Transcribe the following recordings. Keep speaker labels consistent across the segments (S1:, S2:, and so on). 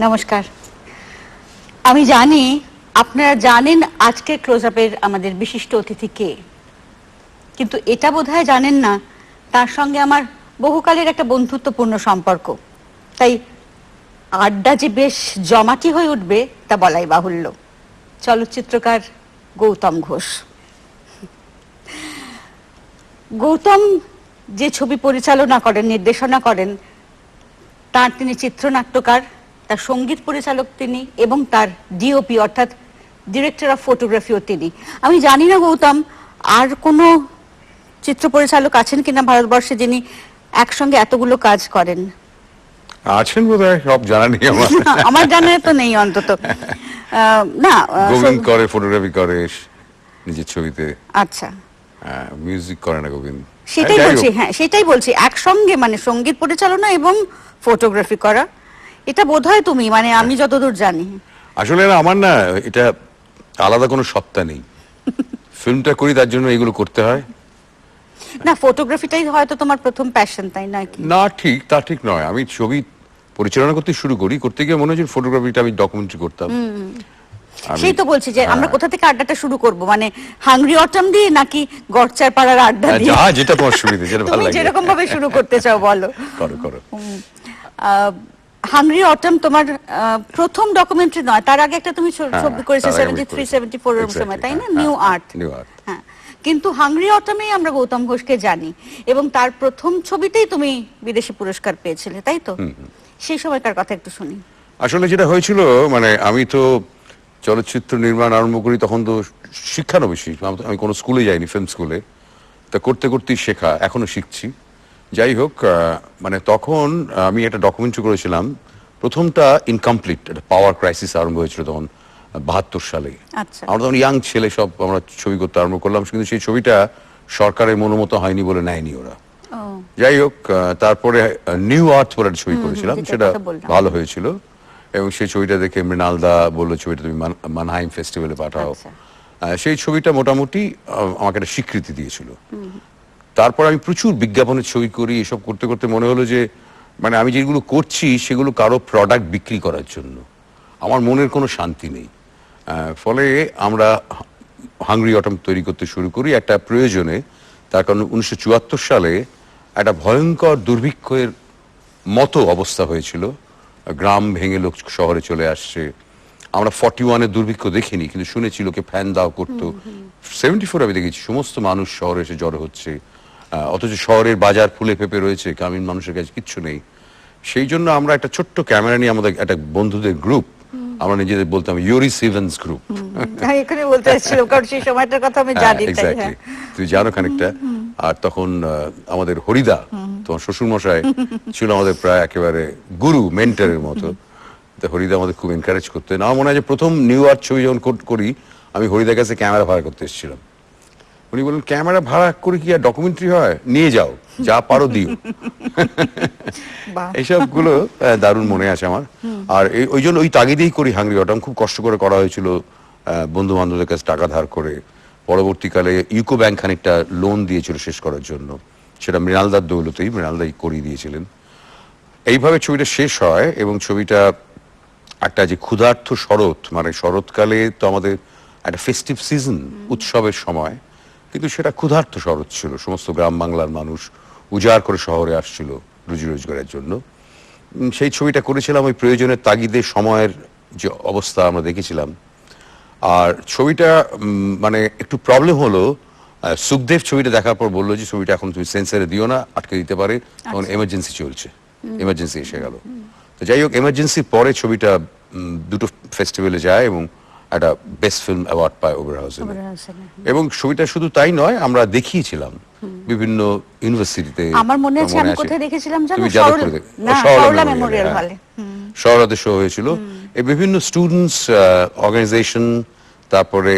S1: নমস্কার। আমি জানি আপনারা জানেন আজকে ক্লোজ আপের আমাদের বিশিষ্ট অতিথি কে, কিন্তু এটা বোধহয় জানেন না তার সঙ্গে আমার বহুকালের একটা বন্ধুত্বপূর্ণ সম্পর্ক। তাই আড্ডা যে বেশ জমাটি হয়ে উঠবে তা বলাই বাহুল্য। চলচ্চিত্রকার গৌতম ঘোষ। গৌতম যে ছবি পরিচালনা করেন, নির্দেশনা করেন, তার তিনি চিত্রনাট্যকার, তার সঙ্গীত পরিচালক তিনি, এবং তার ডিওপি অর্থাৎ ডিরেক্টর অফ ফটোগ্রাফিও তিনি। আমি জানি না গৌতম আর কোনো চিত্র পরিচালক আছেন কিনা ভারতবর্ষে যিনি একসঙ্গে এতগুলো কাজ করেন।
S2: আছেন বোধহয়, সব জানা নেই আমার।
S1: আমার জানা তো নেই অন্তত। না,
S2: গোবিন্দ করে, ফটোগ্রাফি করে নিজের ছবিতে।
S1: আচ্ছা,
S2: মিউজিক করে না গোবিন্দ।
S1: সেটাই বলছি। হ্যাঁ, সেটাই বলছি, একসঙ্গে মানে সঙ্গীত পরিচালনা এবং ফটোগ্রাফি করা, এটা বোধহয় তুমি, মানে আমি যতদূর জানি।
S2: আসলে আমার না এটা আলাদা কোনো সত্তা নেই। ফিল্মটা করি তার জন্য এগুলো করতে হয়।
S1: না, ফটোগ্রাফিটাই হয়তো তোমার প্রথম প্যাশন, তাই নয় কি?
S2: না, ঠিক তা ঠিক নয়। আমি ছবি পরিচালনা করতে শুরু করি, করতে গিয়ে মনে হচ্ছে ফটোগ্রাফিটা আমি ডকুমেন্টারি করতাম।
S1: সেই তো বলছি যে আমরা কোথা থেকে আড্ডাটা শুরু করব, মানে হাংরি অটম দিয়ে নাকি গড়চার পাড়ার আড্ডা দিয়ে?
S2: যেটা তোমার সুবিধা, যেটা ভালো লাগে।
S1: তুমি যেরকম ভাবে শুরু করতে চাও বলো।
S2: করো করো।
S1: হাংরি অটম তোমার প্রথম ডকুমেন্টারি নয়, তার আগে একটা তুমি ছবি করেছো 73-74 এর সময়, তাই না? New art. হ্যাঁ, কিন্তু হাংরি অটমেই আমরা গৌতম ঘোষকে জানি, এবং তার প্রথম ছবিতেই তুমি বিদেশি পুরস্কার পেয়েছিলে, তাই তো? সেই সময়কার কথা একটু শুনি।
S2: আসলে যেটা হয়েছিল, মানে আমি তো চলচ্চিত্র নির্মাণ আরম্ভ করি তখন তো শিক্ষানবিশী, আমি কোনো স্কুলে যাইনি, ফিল্ম স্কুলে। তা করতে করতেই শেখা, এখনো শিখছি। যাই হোক, মানে তখন আমি একটা ডকুমেন্টারি করেছিলাম। প্রথমটা ইনকমপ্লিট, একটা পাওয়ার ক্রাইসিস আরম্ভ হয়েছিল তখন 72 সালে। আমরা তখন ইয়াং ছেলে, সব আমরা ছবি করতে আরম্ভ করলাম, কিন্তু সেই ছবিটা সরকারের মনোমত হয়নি বলে নেয়নি ওরা। যাই হোক, তারপরে নিউ আর্থ বলে একটা ছবি করেছিলাম, সেটা ভালো হয়েছিল, এবং সেই ছবিটা দেখে মৃণালদা বললো ছবিটা তুমি মানহাইম ফেস্টিভ্যালে পাঠাও। সেই ছবিটা মোটামুটি আমাকে একটা স্বীকৃতি দিয়েছিল। তারপর আমি প্রচুর বিজ্ঞাপনের ছবি করি, এসব করতে করতে মনে হলো যে মানে আমি যেগুলো করছি সেগুলো কারো প্রোডাক্ট বিক্রি করার জন্য, আমার মনের কোনো শান্তি নেই। ফলে আমরা হাংরি অটম তৈরি করতে শুরু করি একটা প্রয়োজনে। তার কারণ 1974 সালে একটা ভয়ঙ্কর দুর্ভিক্ষের মতো অবস্থা হয়েছিল, গ্রাম ভেঙে লোক শহরে চলে আসছে। আমরা 41-এর দুর্ভিক্ষ দেখিনি, কিন্তু শুনেছি লোকে ফ্যান দাও করতো। 74 আমি দেখেছি সমস্ত মানুষ শহরে এসে জড়ো হচ্ছে, অথচ শহরের বাজার ফুলে ফেপে রয়েছে, গ্রামীণ মানুষের কাছে কিচ্ছু নেই। সেই জন্য আমরা একটা ছোট্ট ক্যামেরা নিয়ে আমাদের একটা বন্ধুদের গ্রুপ, আমরা নিজেদের বলতাম ইউরি সিভেন্স গ্রুপ।
S1: এখানে বলতে আসছিলাম কারণ সেই সময়টার কথা আমি জানি।
S2: এক্স্যাক্টলি, তুই জানো খানিকটা। আর তখন আমাদের হরিদা, তোমার শ্বশুর মশাই, ছিল আমাদের প্রায় একেবারে গুরু, মেন্টরের মতো। হরিদা আমাদের খুব এনকারেজ করতেন। আমার মনে হয় যে প্রথম নিউ আর্ট ছবি যখন করি, আমি হরিদার কাছে ক্যামেরা ভাড়া করতে এসেছিলাম। উনি বললেন, ক্যামেরা ভাড়া করে কি আর ডকুমেন্টারি হয়? নিয়ে যাও, যা পারো দিও। এইসব গুলো দারুণ মনে আছে আমার। আর ওই জন্য ওই তাগিদেই করি হাংরি অটম। খুব কষ্ট করে করা হয়েছিল, বন্ধু বান্ধবদের কাছে টাকা ধার করে। পরবর্তীকালে ইউকো ব্যাংক খানিকটা লোন দিয়েছিল শেষ করার জন্য, সেটা মৃণালদার দৌলতেই, মৃণালদাই করিয়ে দিয়েছিলেন। এইভাবে ছবিটা শেষ হয়, এবং ছবিটা একটা যে ক্ষুধার্ত শরৎ, মানে শরৎকালে তো আমাদের একটা ফেস্টিভ সিজন, উৎসবের সময়, কিন্তু সেটা ক্ষুধার্ত শরৎ ছিল। সমস্ত গ্রাম বাংলার মানুষ উজাড় করে শহরে আসছিল রুজি রোজগারের জন্য। সেই ছবিটা করেছিলাম ওই প্রয়োজনের তাগিদে, সময়ের যে অবস্থা আমরা দেখেছিলাম। আর ছবিটা মানে একটু প্রবলেম হলো, সুখদেব ছবিটা দেখার পর বললো যে ছবিটা এখন তুমি সেন্সারে দিও না, আটকে দিতে পারে, তখন এমার্জেন্সি চলছে, এমার্জেন্সি এসে গেল। তো যাই হোক, এমার্জেন্সির পরে ছবিটা দুটো ফেস্টিভ্যালে যায় এবং একটা বেস্ট ফিল্ম অ্যাওয়ার্ড পায় ওবের হাউসে। এবং ছবিটা শুধু তাই নয়, আমরা দেখিয়েছিলাম বিভিন্ন ইউনিভার্সিটিতে।
S1: আমার মনে আছে আমি কোথায় দেখেছিলাম জানো?
S2: শহরলা মেমোরিয়াল হলে শহরাতে শো হয়েছিল। এই বিভিন্ন স্টুডেন্টস অর্গানাইজেশন, তারপরে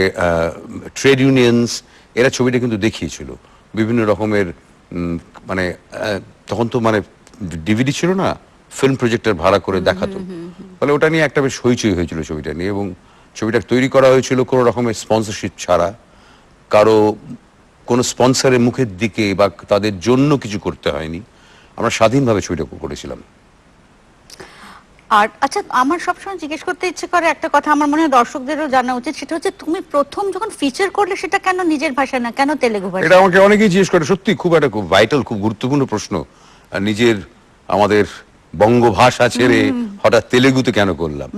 S2: ট্রেড ইউনিয়নস, এরা ছবিটা কিন্তু দেখিয়েছিল বিভিন্ন রকমের। মানে তখন তো মানে ডিভিডি ছিল না, ফিল্ম প্রজেক্টর ভাড়া করে দেখাতো। ফলে ওটা নিয়ে একটা বেশ হইচই হয়েছিল ছবিটা নিয়ে। এবং ছবিটা তৈরি করা হয়েছিল কোনো রকমের স্পন্সরশিপ ছাড়া, কারো কোনো স্পন্সরের মুখের দিকে বা তাদের জন্য কিছু করতে হয়নি। আমরা স্বাধীনভাবে ছবিটা করেছিলাম।
S1: আর আচ্ছা, আমার সবসময় জিজ্ঞেস করতে ইচ্ছে করে একটা কথা, আমার মনে হয় দর্শকদেরও জানা উচিত, সেটা হচ্ছে তুমি প্রথম যখন ফিচার করলে সেটা কেন নিজের ভাষায় না, কেন তেলেগু
S2: এটা
S1: ভাষায়?
S2: আমাকে অনেকেই জিজ্ঞেস করে, সত্যি খুব একটা খুব ভাইটাল, খুব গুরুত্বপূর্ণ প্রশ্ন। আর নিজের আমাদের বঙ্গভাষা ছেড়ে হঠাৎ তেলেগুতে কেন করলাম?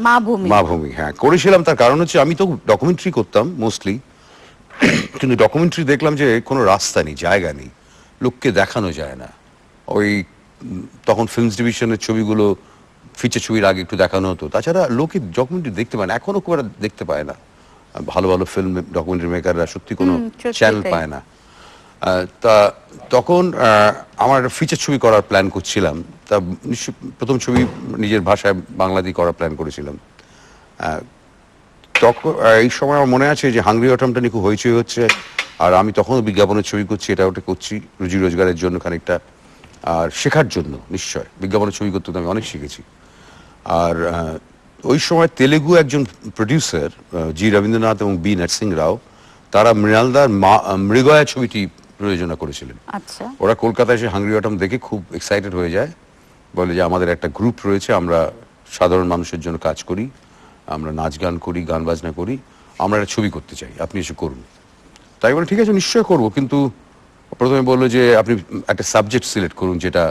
S2: মা ভূমি, হ্যাঁ করেছিলাম। তার কারণ হচ্ছে আমি তো ডকুমেন্টারি করতাম মোস্টলি, কিন্তু ডকুমেন্টারি দেখলাম যে কোনো রাস্তা নেই, জায়গা নেই, লোককে দেখানো যায় না। ওই তখন ফিল্মস ডিভিশনের ছবিগুলো ফিচার ছবির আগে একটু দেখানো হতো, তাছাড়া লোকে ডকুমেন্টারি দেখতে পায় না, এখনো খুব একটা দেখতে পায় না। ভালো ভালো ফিল্ম ডকুমেন্টারি মেকাররা সত্যি কোনো
S1: সত্যি
S2: চ্যানেল
S1: তাই।
S2: পায় না। তা তখন আমার একটা ফিচার ছবি করার প্ল্যান করছিলাম। তা নিশ্চয় প্রথম ছবি নিজের ভাষায় বাংলা দিয়ে করার প্ল্যান করেছিলাম। তখন এই সময় আমার মনে আছে যে হাঙ্গরি অটমটা নিয়ে খুব হইচই হচ্ছে, আর আমি তখনও বিজ্ঞাপনের ছবি করছি, এটা ওটা করছি রুজি রোজগারের জন্য খানিকটা, আর শেখার জন্য। নিশ্চয় বিজ্ঞাপনের ছবি করতে তো আমি অনেক শিখেছি। আর ওই সময় তেলেগু একজন প্রডিউসার জি রবীন্দ্রনাথ এবং বি নরসিং রাও, তারা মৃণালদার মৃগয়া ছবিটি প্রযোজনা করেছিলেন।
S1: আচ্ছা,
S2: ওরা কলকাতায় এসে হাঙ্গরি অটম দেখে খুব এক্সাইটেড হয়ে যায়, বলে যে আমাদের একটা গ্রুপ রয়েছে, আমরা সাধারণ মানুষের জন্য কাজ করি, আমরা নাচ গান করি, গান বাজনা করি, আমরা একটা ছবি করতে চাই, আপনি এসে করুন। তাই বলে ঠিক আছে নিশ্চয় করব, কিন্তু প্রথমে বললো যে আপনি একটা সাবজেক্ট সিলেক্ট করুন যেটা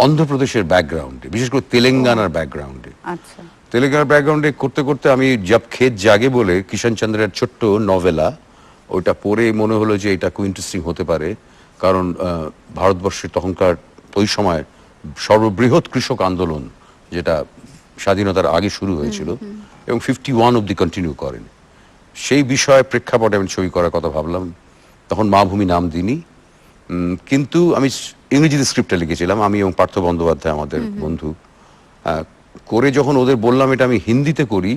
S2: অন্ধ্রপ্রদেশের ব্যাকগ্রাউন্ডে, বিশেষ করে তেলেঙ্গানার ব্যাকগ্রাউন্ডে।
S1: আচ্ছা,
S2: তেলেঙ্গানার ব্যাকগ্রাউন্ডে করতে করতে আমি জব খেত জাগে বলে কিষণ চন্দ্রের ছোট্ট নভেলা, ওটা পড়ে মনে হলো যে এটা খুব ইন্টারেস্টিং হতে পারে। কারণ ভারতবর্ষের তখনকার ওই সময় সর্ববৃহৎ কৃষক আন্দোলন, যেটা স্বাধীনতার আগে শুরু হয়েছিল এবং 51 অব্দি কন্টিনিউ করেন, সেই বিষয়ে প্রেক্ষাপটে আমি ছবি করার কথা ভাবলাম। তখন মা ভূমি নাম দিইনি, কিন্তু আমি ইংরেজিতে স্ক্রিপ্টটা লিখেছিলাম, আমি এবং পার্থ বন্দ্যোপাধ্যায় আমাদের বন্ধু। করে যখন ওদের বললাম এটা আমি হিন্দিতে করি,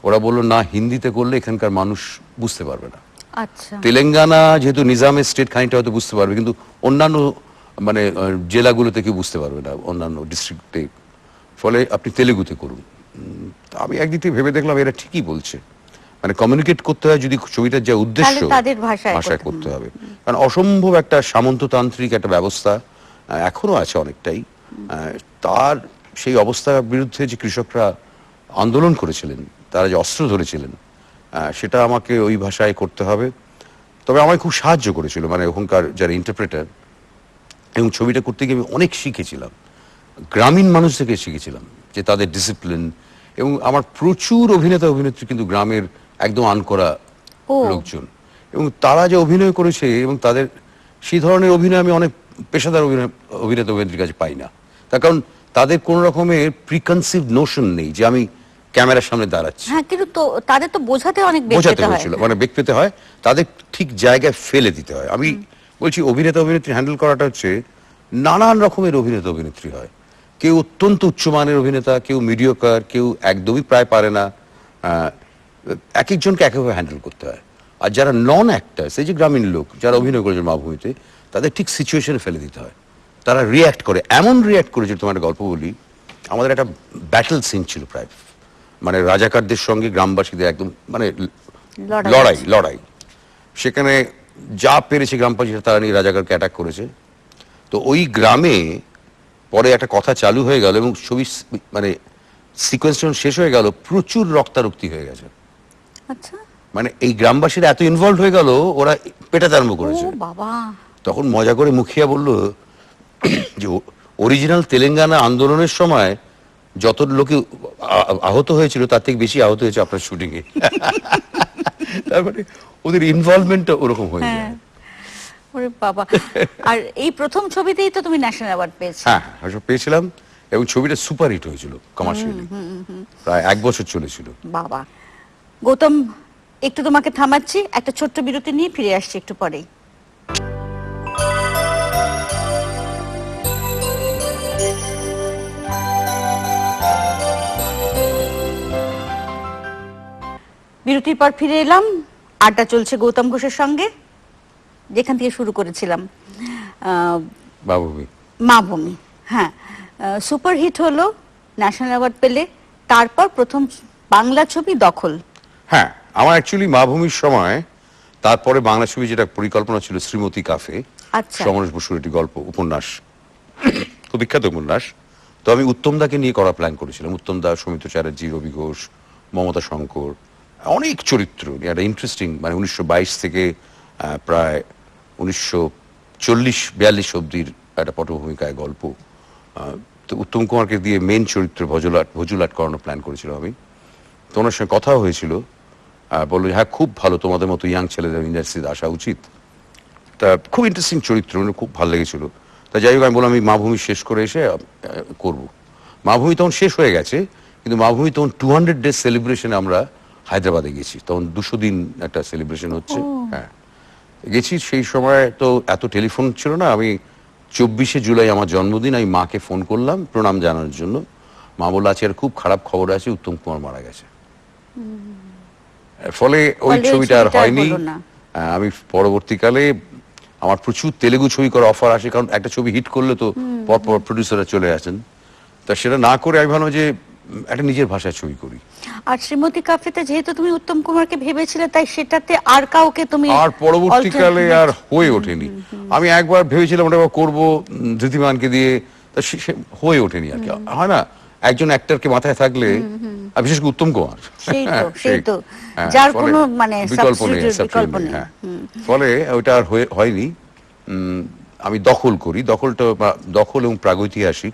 S2: ওরা বললো না, হিন্দিতে করলে এখানকার মানুষ বুঝতে পারবে না।
S1: আচ্ছা,
S2: তেলেঙ্গানা যেহেতু নিজামের স্টেট, খানিকটা হয়তো বুঝতে পারবে, কিন্তু অন্যান্য মানে জেলাগুলোতে কেউ বুঝতে পারবে না, অন্যান্য ডিস্ট্রিক্টে। ফলে আপনি তেলেগুতে করুন। তা আমি একদিক থেকে ভেবে দেখলাম এরা ঠিকই বলছে, মানে কমিউনিকেট করতে হয় যদি ছবিটার যে উদ্দেশ্য
S1: তাহলে তাদের ভাষায়
S2: ভাষায়
S1: করতে
S2: করতে হবে। কারণ অসম্ভব একটা সামন্ততান্ত্রিক একটা ব্যবস্থা এখনো আছে অনেকটাই। তার সেই অবস্থার বিরুদ্ধে যে কৃষকরা আন্দোলন করেছিলেন, তারা যে অস্ত্র ধরেছিলেন, সেটা আমাকে ওই ভাষায় করতে হবে। তবে আমায় খুব সাহায্য করেছিল মানে ওখানকার যারা ইন্টারপ্রেটার, এবং ছবিটা করতে গিয়ে আমি অনেক শিখেছিলাম, গ্রামীণ মানুষ থেকে শিখেছিলাম যে তাদের ডিসিপ্লিন। এবং আমার প্রচুর অভিনেতা অভিনেত্রী কিন্তু গ্রামের একদম আনকরা
S1: ও।
S2: লোকজন, এবং তারা যে অভিনয় করেছে এবং তাদের সেই ধরনের অভিনয় আমি অনেক পেশাদার অভিনেতা অভিনেত্রীর কাছে পাই না। তার কারণ তাদের কোন রকমের প্রিকনসিভ নোশন নেই যে আমি ক্যামেরার সামনে দাঁড়াচ্ছি।
S1: হ্যাঁ, কিন্তু তো তাদের তো বোঝাতে অনেক বেগ
S2: বোঝাতে
S1: পেতে হয়।
S2: হয়েছিল, মানে বেগ পেতে হয়, তাদের ঠিক জায়গায় ফেলে দিতে হয়। আমি বলছি অভিনেতা অভিনেত্রী হ্যান্ডেল করাটা হচ্ছে নানান রকমের অভিনেতা অভিনেত্রী হয়, কেউ অত্যন্ত উচ্চমানের অভিনেতা, কেউ মিডিওকার, কেউ একদমই প্রায় পারে না। এক একজনকে একভাবে হ্যান্ডেল করতে হয়। আর যারা নন অ্যাক্টার্স, এই যে গ্রামীণ লোক যারা অভিনয় করেছে মাভূমিতে, তাদের ঠিক সিচুয়েশনে ফেলে দিতে হয়, তারা রিয়্যাক্ট করে, এমন রিয়্যাক্ট করেছে। তোমার একটা গল্প বলি, আমাদের একটা ব্যাটল সিন ছিল প্রায়, মানে রাজাকারদের সঙ্গে গ্রামবাসীদের একদম মানে লড়াই। সেখানে যা পেরেছে গ্রামবাসীরা তারা নিয়ে রাজাকারকে অ্যাটাক করেছে। তো ওই গ্রামে পরে একটা কথা চালু হয়ে গেল এবং ছবি মানে সিকোয়েন্স যখন শেষ হয়ে গেল, প্রচুর রক্তারক্তি হয়ে গেছে।
S1: আচ্ছা,
S2: মানে এই গ্রামবাসীরা এত ইনভলভ হয়ে গেল, ওরা পেটাতে আরম্ভ
S1: ও
S2: করেছে।
S1: বাবা,
S2: তখন মজা করে মুখিয়া বলল যে অরিজিনাল তেলেঙ্গানা আন্দোলনের সময় যত লোকে আহত হয়েছিল তার থেকে বেশি আহত হয়েছে আপনার শুটিং এ। তারপরে ওদের ইনভলভমেন্টটা ওরকম হয়ে যায়।
S1: ওরে বাবা। আর এই প্রথম ছবিতেই তো তুমি ন্যাশনাল অ্যাওয়ার্ড পেয়েছো।
S2: হ্যাঁ, পেয়েছিলাম, এবং ছবিটা সুপার হিট হয়েছিল কমার্শিয়ালি, প্রায় 1 বছর চলেছিল।
S1: বাবা, গৌতম, একটু তোমাকে থামাচ্ছি, একটা ছোট্ট বিরতি নিয়ে ফিরে আসছি একটু পরেই। বিরতির পর ফিরে এলাম, আড্ডা চলছে গৌতম ঘোষের সঙ্গে, যেখান থেকে শুরু করেছিলাম।
S2: বাবুবি
S1: মা ভূমি, হ্যাঁ, সুপার হিট হলো, ন্যাশনাল অ্যাওয়ার্ড পেলে, তারপর প্রথম বাংলা ছবি দখল।
S2: হ্যাঁ, আমার অ্যাকচুয়ালি মাভূমির সময় তারপরে বাংলা ছবি যেটা পরিকল্পনা ছিল শ্রীমতী কাফে,
S1: আচ্ছা,
S2: সমরেশ বসুর একটি গল্প উপন্যাস, খুব বিখ্যাত উপন্যাস। তো আমি উত্তমদাকে নিয়ে করা প্ল্যান করেছিলাম, উত্তমদা, সৌমিত্র চ্যাটার্জি, রবি ঘোষ, মমতা শঙ্কর, অনেক চরিত্র, একটা ইন্টারেস্টিং, মানে 1922 থেকে প্রায় 1940-42 অব্দির একটা পটভূমিকায় গল্প। তো উত্তম কুমারকে দিয়ে মেন চরিত্র ভজুলাট করানোর প্ল্যান করেছিলাম আমি। তো ওনার সঙ্গে কথা হয়েছিল, বললো হ্যাঁ খুব ভালো, তোমাদের মতো ইয়াং ছেলেদের ইন্ডাস্ট্রিতে আসা উচিত। তা খুব ইন্টারেস্টিং চরিত্র, খুব ভালো লেগেছিল। তা যাই হোক, আমি বললাম আমি মাভূমি শেষ করে এসে করব। মাভূমি তখন শেষ হয়ে গেছে, কিন্তু মাভূমি তখন 200 ডেজ সেলিব্রেশনে আমরা হায়দ্রাবাদে গেছি, তখন 200 দিন একটা সেলিব্রেশন হচ্ছে। হ্যাঁ, গেছি। সেই সময় তো এত টেলিফোন ছিল না। আমি 24শে জুলাই আমার জন্মদিন, আমি মাকে ফোন করলাম প্রণাম জানানোর জন্য। মা বলল আছে, আর খুব খারাপ খবর আছে, উত্তম কুমার মারা গেছে। ফলে ওই ছবিটা আর হয়নি। আমি পরবর্তীকালে আমার প্রচুর তেলেগু ছবি করার অফার আসে, কারণ একটা ছবি হিট করলে তো পরপর প্রডিউসাররা চলে আসেন। তা সেটা না করে আমি ভাবলাম যে একটা নিজের ভাষায় ছবি করি।
S1: আর শ্রীমতী কাফিতে যেহেতু তুমি উত্তম কুমারকে ভেবেছিলে, তাই সেটাতে আর কাউকে তুমি
S2: আর পরবর্তীকালে আর হয়ে ওঠেনি। আমি একবার ভেবেছিলাম ওটা করবো ধৃতিমানকে দিয়ে, তা সে হয়ে ওঠেনি আর কি। হয় না, একজন অ্যাক্টরকে মাথায় থাকলে, আর বিশেষ করে উত্তম কুমার,
S1: সেই তো যার কোনো মানে
S2: বিকল্প নেই। ফলে ওইটা আর হয়নি। আমি দখল করি, দখল এবং প্রাগৈতিহাসিক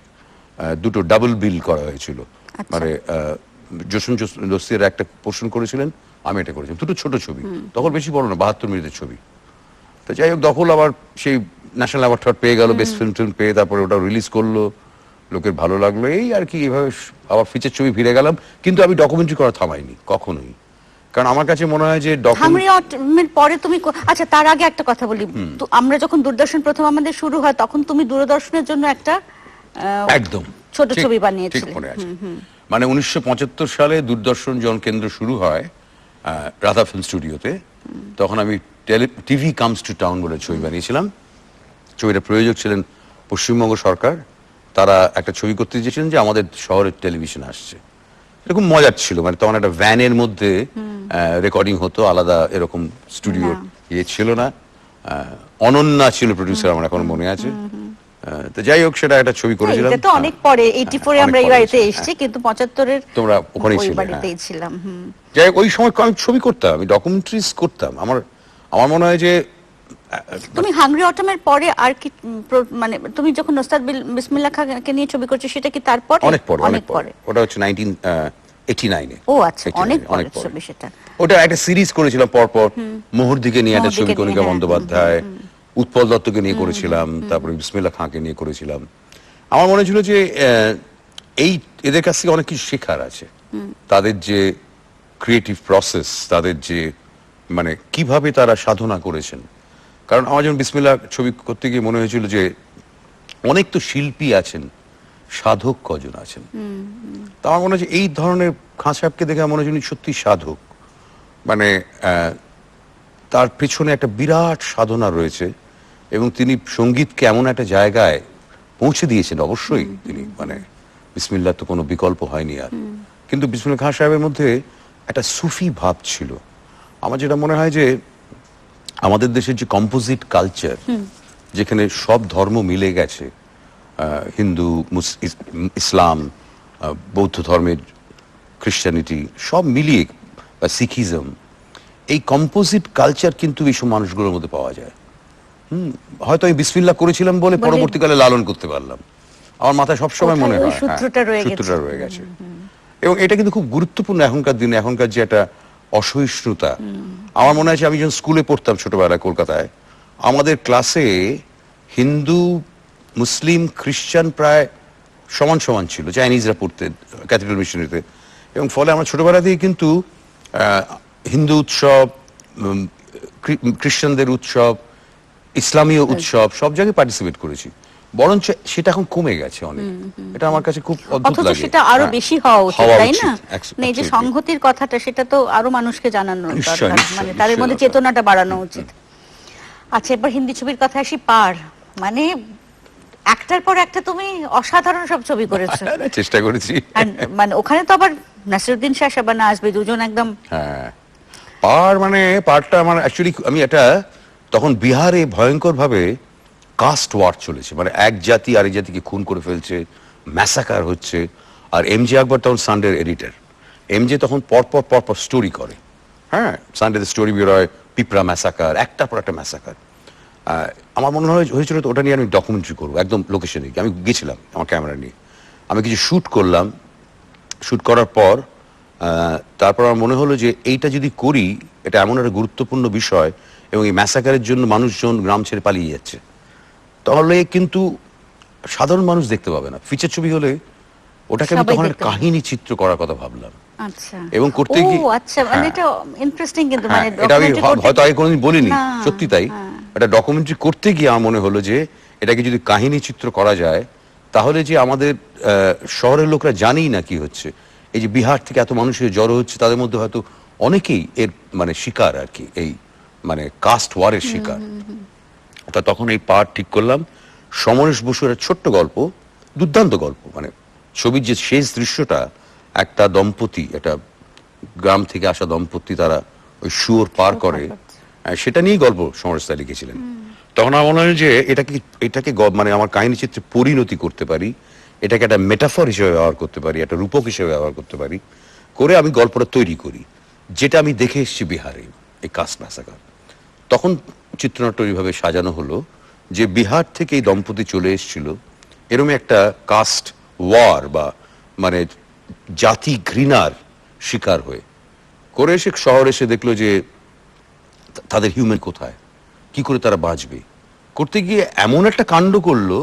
S2: দুটো ডাবল বিল করা হয়েছিল। মানে জসুন দস্তির একটা পোর্শন করেছিলেন, আমি এটা করেছিলাম, দুটো ছোট ছবি, তখন বেশি বড় না, 72 মিনিটের ছবি। তো যাই হোক, দখল আবার সেই ন্যাশনাল অ্যাওয়ার্ড পেয়ে গেল, বেস্ট ফিল্ম পেয়ে, তারপরে ওটা রিলিজ করলো, লোকের ভালো লাগলো, এই আর কি। এইভাবে আবার ফিচার ছবি ফিরে গেলাম, কিন্তু আমি ডকুমেন্টারি করা থামাইনি কখনোই, কারণ আমার কাছে মনে হয় যে
S1: পরে তুমি আচ্ছা, তার আগে একটা কথা বলি। তো আমরা যখন দূরদর্শন প্রথম আমাদের শুরু হয়, তখন তুমি দূরদর্শনের জন্য একটা
S2: একদম
S1: ছোট ছবি বানিয়েছিলে।
S2: মানে 1975 সালে দূরদর্শন যখন কেন্দ্র শুরু হয় রাধা ফিল্ম স্টুডিওতে, তখন আমি টিভি কামস টু টাউন বলে ছবি বানিয়েছিলাম। ছবিটা প্রযোজক ছিলেন পশ্চিমবঙ্গ সরকার। তারা একটা ছবি করতে চেয়েছিলেন যে আমাদের শহরের টেলিভিশন আসছে। এরকম মজার ছিল, মানে তখন একটা ভ্যানের মধ্যে রেকর্ডিং হতো, আলাদা এরকম স্টুডিও ছিল না। অনন্যা ছিল প্রডিউসার, আমার এখন মনে আছে। তো যাই হোক, সেটা একটা ছবি করেছিলাম।
S1: এটা তো অনেক পরে, 84 আমরা এই বাড়িতে এসেছি, কিন্তু 75
S2: তোমরা ওখানেই ছিলে।
S1: বাড়িতেই ছিলাম।
S2: যাই হোক, ওই সময় আমি ছবি করতাম, আমি ডকুমেন্টারিজ করতাম। আমার মনে হয় যে
S1: তুমি হাংরি অটমের পরে আর কি মানে তুমি যখন ওস্তাদ বিসমিল্লাহ খানকে নিয়ে ছবি করছো, সেটা কি তারপর?
S2: অনেক পরে। ওটা হচ্ছে 1989-এ।
S1: ও আচ্ছা, অনেক পরে ছবি সেটা।
S2: ওটা একটা সিরিজ করেছিলাম পরপর। মোহরদিকে নিয়ে একটা ছবি, কণিকা বন্দ্যোপাধ্যায়, উৎপল দত্তকে নিয়ে করেছিলাম, তারপরে বিসমিল্লাহ খানকে নিয়ে করেছিলাম। আমার মনে ছিল যে এদের কাছ থেকে অনেক কিছু শেখার আছে। তাদের যে ক্রিয়েটিভ প্রসেস, তাদের যে মানে কিভাবে তারা সাধনা করেছেন। কারণ আমার যখন বিসমিল্লাহ ছবি করতে গিয়ে মনে হয়েছিল যে অনেক তো শিল্পী আছেন, সাধক কজন আছেন। তা আমার মনে হচ্ছে এই ধরনের খান সাহেবকে দেখে মনে হচ্ছে সত্যি সাধক। মানে তার পেছনে একটা বিরাট সাধনা রয়েছে, এবং তিনি সঙ্গীতকে এমন একটা জায়গায় পৌঁছে দিয়েছেন। অবশ্যই তিনি মানে বিসমিল্লাহ তো কোনো বিকল্প হয়নি আর। কিন্তু বিসমিল্লাহ খান সাহেবের মধ্যে একটা সুফি ভাব ছিল। আমার যেটা মনে হয় যে আমাদের দেশের যে কম্পোজিট কালচার, যেখানে সব ধর্ম মিলে গেছে, হিন্দু, ইসলাম, বৌদ্ধ ধর্মের, খ্রিস্টানিটি, সব মিলিয়ে, শিখিজম, এই কম্পোজিট কালচার কিন্তু এইসব মানুষগুলোর মধ্যে পাওয়া যায়। হয়তো আমি বিসমিল্লাহ করেছিলাম বলে পরবর্তীকালে লালন করতে পারলাম। আমার মাথায় সবসময় মনে হয়
S1: সূত্রটা
S2: রয়ে গেছে। এবং এটা কিন্তু খুব গুরুত্বপূর্ণ এখনকার দিনে। এখনকার যে একটা অসহিষ্ণুতা, আমার মনে আছে আমি যখন স্কুলে পড়তাম ছোটবেলায় কলকাতায়, আমাদের ক্লাসে হিন্দু, মুসলিম, খ্রিস্টান প্রায় সমান সমান ছিল। চাইনিজরা পড়তে ক্যাথিড্রাল মিশনারিতে। এবং ফলে আমরা ছোটবেলা থেকে কিন্তু হিন্দু উৎসব, খ্রিস্টানদের উৎসব, ইসলামীয় উৎসব, সব জায়গায় পার্টিসিপেট করেছি। বরঞ্চ সেটা এখন কমে গেছে অনেক। এটা আমার কাছে খুব অদ্ভুত লাগে।
S1: সেটা আরো বেশি হওয়া উচিত, তাই না? এই যে সংহতির কথাটা, সেটা তো আরো মানুষকে জানানো দরকার, মানে তার মধ্যে চেতনাটা বাড়ানো উচিত। আচ্ছা, এবার হিন্দি ছবির কথা আসি। পার, মানে একটার পর একটা তুমি অসাধারণ সব ছবি করেছো।
S2: চেষ্টা করেছি।
S1: মানে ওখানে তো আবার নাসিরউদ্দিন শাহ শাবানা আসবে, দুজন একদম।
S2: হ্যাঁ, পার মানে পারটা আমার অ্যাকচুয়ালি, আমি এটা তখন বিহারে ভয়ঙ্কর ভাবে কাস্ট ওয়ার চলেছে, মানে এক জাতি আরেক জাতিকে খুন করে ফেলছে, ম্যাসাকার হচ্ছে। আর এমজে আকবর তখন সানডের এডিটর। এমজে তখন পরপর স্টোরি করে, হ্যাঁ, সানডেতে স্টোরি বেরোয়, পিঁপড়া ম্যাসাকার, একটার পর একটা ম্যাসাকার। আমার মনে হয়েছিল তো ওটা নিয়ে আমি ডকুমেন্টারি করবো, একদম লোকেশনে গিয়ে। আমি গেছিলাম আমার ক্যামেরা নিয়ে, আমি কিছু শ্যুট করলাম। শ্যুট করার পর তারপর আমার মনে হলো যে এইটা যদি করি, এটা এমন একটা গুরুত্বপূর্ণ বিষয় এবং এই ম্যাসাকারের জন্য মানুষজন গ্রাম ছেড়ে পালিয়ে যাচ্ছে, তাহলে কিন্তু সাধারণ মানুষ দেখতে পাবে না। ফিচার ছবি হলে ওটাকে আমি
S1: সবাই
S2: তখন একটা
S1: দেখতে পাবে।
S2: কাহিনী চিত্র করার কথা ভাবলাম।
S1: আচ্ছা,
S2: এবং করতে
S1: ও
S2: গিয়ে
S1: আচ্ছা, মানে
S2: হ্যাঁ,
S1: এটা ইন্টারেস্টিং, কিন্তু
S2: হ্যাঁ,
S1: মানে
S2: এটা আমি
S1: documentary করতে
S2: হয়তো আগে কোনোদিন বলিনি,
S1: না,
S2: সত্যি তাই।
S1: হ্যাঁ।
S2: এটা ডকুমেন্টারি করতে গিয়ে আমার মনে হলো যে এটাকে যদি কাহিনী চিত্র করা যায়, তাহলে যে আমাদের শহরের লোকরা জানেই না কি হচ্ছে। এই যে বিহার থেকে এত মানুষের জড়ো হচ্ছে, তাদের মধ্যে হয়তো অনেকেই এর মানে শিকার আর কি, এই মানে কাস্ট ওয়ারের শিকার। তা তখন এই পার্ট ঠিক করলাম। সমরেশ বসুর একটা ছোট্ট গল্প, দুর্দান্ত গল্প, মানে ছবির যে শেষ দৃশ্যটা, একটা দম্পতি, একটা গ্রাম থেকে আসা দম্পতি, তারা ওই শুয়োর পার করে, সেটা নিয়েই গল্প সমরেশ দা লিখেছিলেন। তখন আমার মনে হয় যে এটাকে মানে আমার কাহিনী চিত্রে পরিণতি করতে পারি, এটাকে একটা মেটাফর হিসেবে ব্যবহার করতে পারি, একটা রূপক হিসেবে ব্যবহার করতে পারি, করে আমি গল্পটা তৈরি করি, যেটা আমি দেখে এসেছি বিহারে, এই কাস্ট ম্যাসাকার। তখন চিত্রনাট্য এইভাবে সাজানো হলো যে বিহার থেকে এই দম্পতি চলে এসেছিল এরকম একটা কাস্ট ওয়ার বা মানে জাতি ঘৃণার শিকার হয়ে, করে এসে শহরে এসে দেখলো যে তাদের হিউম্যান কোথায়, কি করে তারা বাঁচবে। করতে গিয়ে এমন একটা কাণ্ড করলো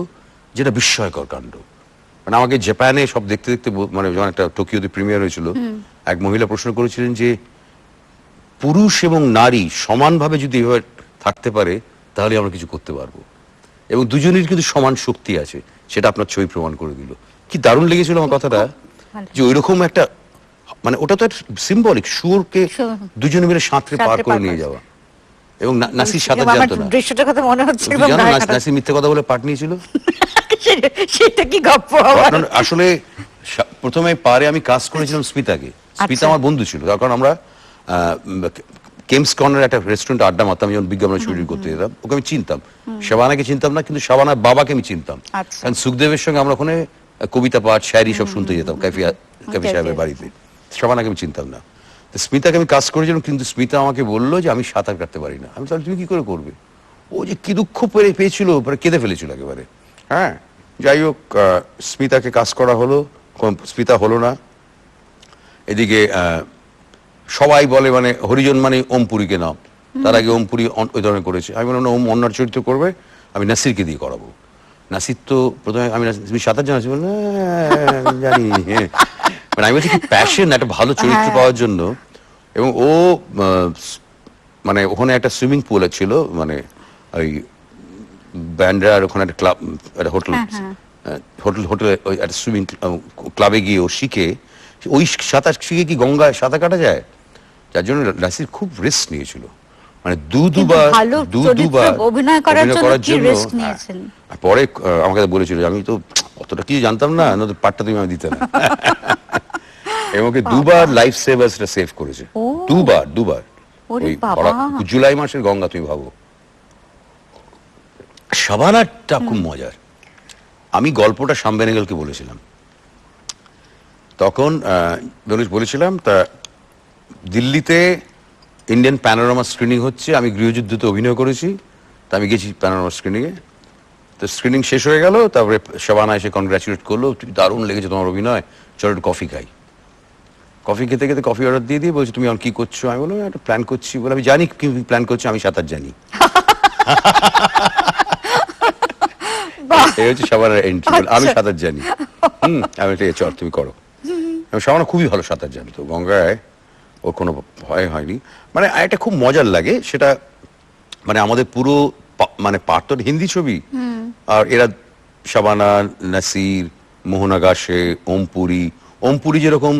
S2: যেটা বিস্ময়কর কাণ্ড। মানে আমাকে জাপানে সব দেখতে দেখতে মানে যখন একটা টোকিওতে প্রিমিয়ার হয়েছিল, এক মহিলা প্রশ্ন করেছিলেন যে পুরুষ এবং নারী সমানভাবে যদি এভাবে থাকতে পারে, তাহলে আমরা কিছু করতে পারবো, এবং দুজনের কিন্তু সমান শক্তি আছে, সেটা আপনার ছবি প্রমাণ করে দিল। কি দারুণ লেগেছিল আমার কথাটা, যে ওইরকম একটা, মানে ওটা তো একটা সিম্বলিক, সুরকে দুজনে মিলে সাঁতরে পার করে নিয়ে যাওয়া। এবং নাসির সাঁতার
S1: আমার
S2: জানতো না।
S1: দৃশ্যটার কথা মনে হচ্ছে
S2: তুমি
S1: একদম
S2: জানো
S1: গায়ে কাটা।
S2: নাসির মিথ্যে কথা বলে পাঠ নিয়েছিল?
S1: সেটা কি গপ্প আবার?
S2: আসলে প্রথমে পারে আমি কাজ করেছিলাম স্মিতাকে। স্মিতা
S1: আচ্ছা।
S2: আমার বন্ধু ছিল, তার কারণ আমরা কেমস কর্নার একটা রেস্টুরেন্টে আড্ডা মারতাম যখন বিজ্ঞাপনের শুটিং করতে যেতাম। ওকে আমি চিনতাম, শাবানাকে চিনতাম না, কিন্তু শাবানার বাবাকে আমি চিনতাম।
S1: আচ্ছা।
S2: কারণ সুখদেবের সঙ্গে আমরা ওখানে কবিতা পাঠ, শায়রি সব শুনতে যেতাম কাফি সাহেবের বাড়িতে। শাবানাকে আমি চিনতাম না। তো স্মিতাকে আমি কাজ করেছিলাম, কিন্তু স্মিতা আমাকে বললো যে আমি সাঁতার কাটতে পারি না। আমি তাহলে তুমি কি করে করবে? ও যে কি দুঃখ পেয়েছিল, কেঁদে ফেলেছিল একেবারে। হ্যাঁ, যাই হোক, স্মিতাকে কাজ করা হলো, স্মিতা হলো না। এদিকে সবাই বলে মানে হরিজন মানে ওমপুরীকে নাও, তার আগে ওমপুরী ওই ধরনের করেছে। আমি বললাম ওম অন্যার চরিত্র করবে, আমি নাসিরকে দিয়ে করাবো। নাসির তো প্রথমে আমি তুমি সাঁতার জানো? বলল জানি। হ্যাঁ, মানে আমি বলছি কি প্যাশন একটা ভালো চরিত্র পাওয়ার জন্য। এবং ও মানে ওখানে একটা সুইমিং পুল ছিল, মানে ওই ব্যান্ড্রার ওখানে একটা ক্লাব, একটা হোটেলে ওই একটা সুইমিং ক্লাবে গিয়ে ও শিখে, ওই সাঁতার শিখে কি গঙ্গায় সাঁতার কাটা যায়? যার জন্য নাসির খুব রিস্ক নিয়েছিল, মানে দুবার
S1: অভিনয় করার জন্য রিস্ক নিয়েছেন।
S2: পরে আমাকে বলেছিল, আমি তো অতটা কিছু জানতাম না, নয়তো পাটটা তুমি আমি দিতে না। এবং ওকে দুবার লাইফ সেভার্সটা সেভ করেছে, দুবার। ওই জুলাই মাসের গঙ্গা, তুমি ভাবো। শাবানাটা খুব মজার। আমি গল্পটা শ্যাম বেনেগলকে বলেছিলাম, তখন বলেছিলাম, তা দিল্লিতে ইন্ডিয়ান প্যানোরামা স্ক্রিনিং হচ্ছে, আমি গৃহযুদ্ধতে অভিনয় করেছি, তা আমি গেছি প্যানোরামা স্ক্রিনিংয়ে। তো স্ক্রিনিং শেষ হয়ে গেল, তারপরে শাবানা এসে কনগ্রাচুলেট করলো, দারুণ লেগেছে তোমার অভিনয়, চলো একটু কফি খাই। কফি খেতে খেতে কফি অর্ডার দিয়ে বলছি তুমি এখন কি করছো? আমি বললাম একটা প্ল্যান করছি। বলে আমি জানি কি প্ল্যান করছো, আমি সাঁতার জানি। এই হচ্ছে শাবানার এন্ট্রি, আমি সাঁতার জানি। আমি ঠিক আছে, তুমি করো। শাবানা খুবই ভালো সাঁতার জানতো, গঙ্গায় ওর কোনো ভয় হয়নি। মানে এটা খুব মজার লাগে সেটা, মানে আমাদের পুরো মানে পার্ট তো হিন্দি ছবি, আর এরা শাবানা, নাসির, মোহনা গাশে, ওমপুরি যেরকম,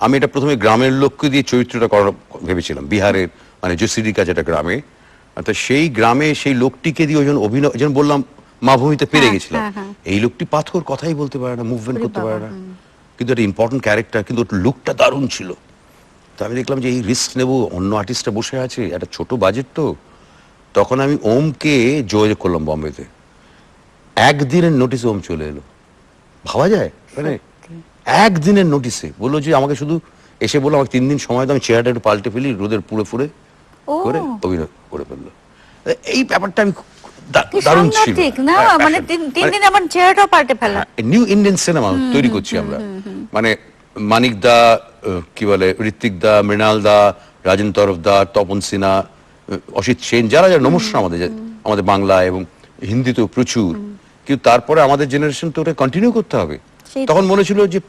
S2: আমি এটা প্রথমে গ্রামের লোককে দিয়ে চরিত্রটা করার ভেবেছিলাম, বিহারের মানে জসিডির কাছে একটা গ্রামে। তো সেই গ্রামে সেই লোকটিকে দিয়ে ওই জন্য অভিনয়, যেন বললাম মাভূমিতে পেরে গেছিলাম। এই লোকটি পাথর, কথাই বলতে পারে না, মুভমেন্ট করতে পারে না, কিন্তু একটা ইম্পর্টেন্ট ক্যারেক্টার, কিন্তু ওর লুকটা দারুণ ছিল। তো আমি দেখলাম যে এই রিস্ক নেবো, অন্য আর্টিস্টরা বসে আছে, একটা ছোট বাজেট তো। তখন আমি ওমকে যোগাযোগ করলাম বম্বেতে, একদিনের নোটিস ওম চলে এলো ভাবা যায়? মানে একদিনের নোটিসে বললো যে আমাকে শুধু এসে বললো আমাকে 3 দিন সময় দাও, আমি চেহারাটা একটু পাল্টে ফেলি, রোদের পুড়ে ফুড়ে
S1: ও
S2: করে অভিনয় করে ফেললো। এই ব্যাপারটা আমি
S1: কি
S2: দারুণ ছিল।
S1: সাংঘাতিক না, মানে তিন দিন আমার চেহারাটাও পাল্টে ফেলা।
S2: নিউ ইন্ডিয়ান সিনেমা তৈরি করছি আমরা, মানে মানিক দা, কি বলে, ঋত্বিক দা, মৃণাল দা, রাজেন তরফ দা, তপন সিনহা, অসিত সেন, যারা যারা নমস্কার আমাদের আমাদের বাংলা এবং হিন্দিতেও প্রচুর। কিন্তু তারপরে আমাদের জেনারেশন তো ওটা কন্টিনিউ করতে হবে।
S1: সেই তো।
S2: তখন মনে ছিল যে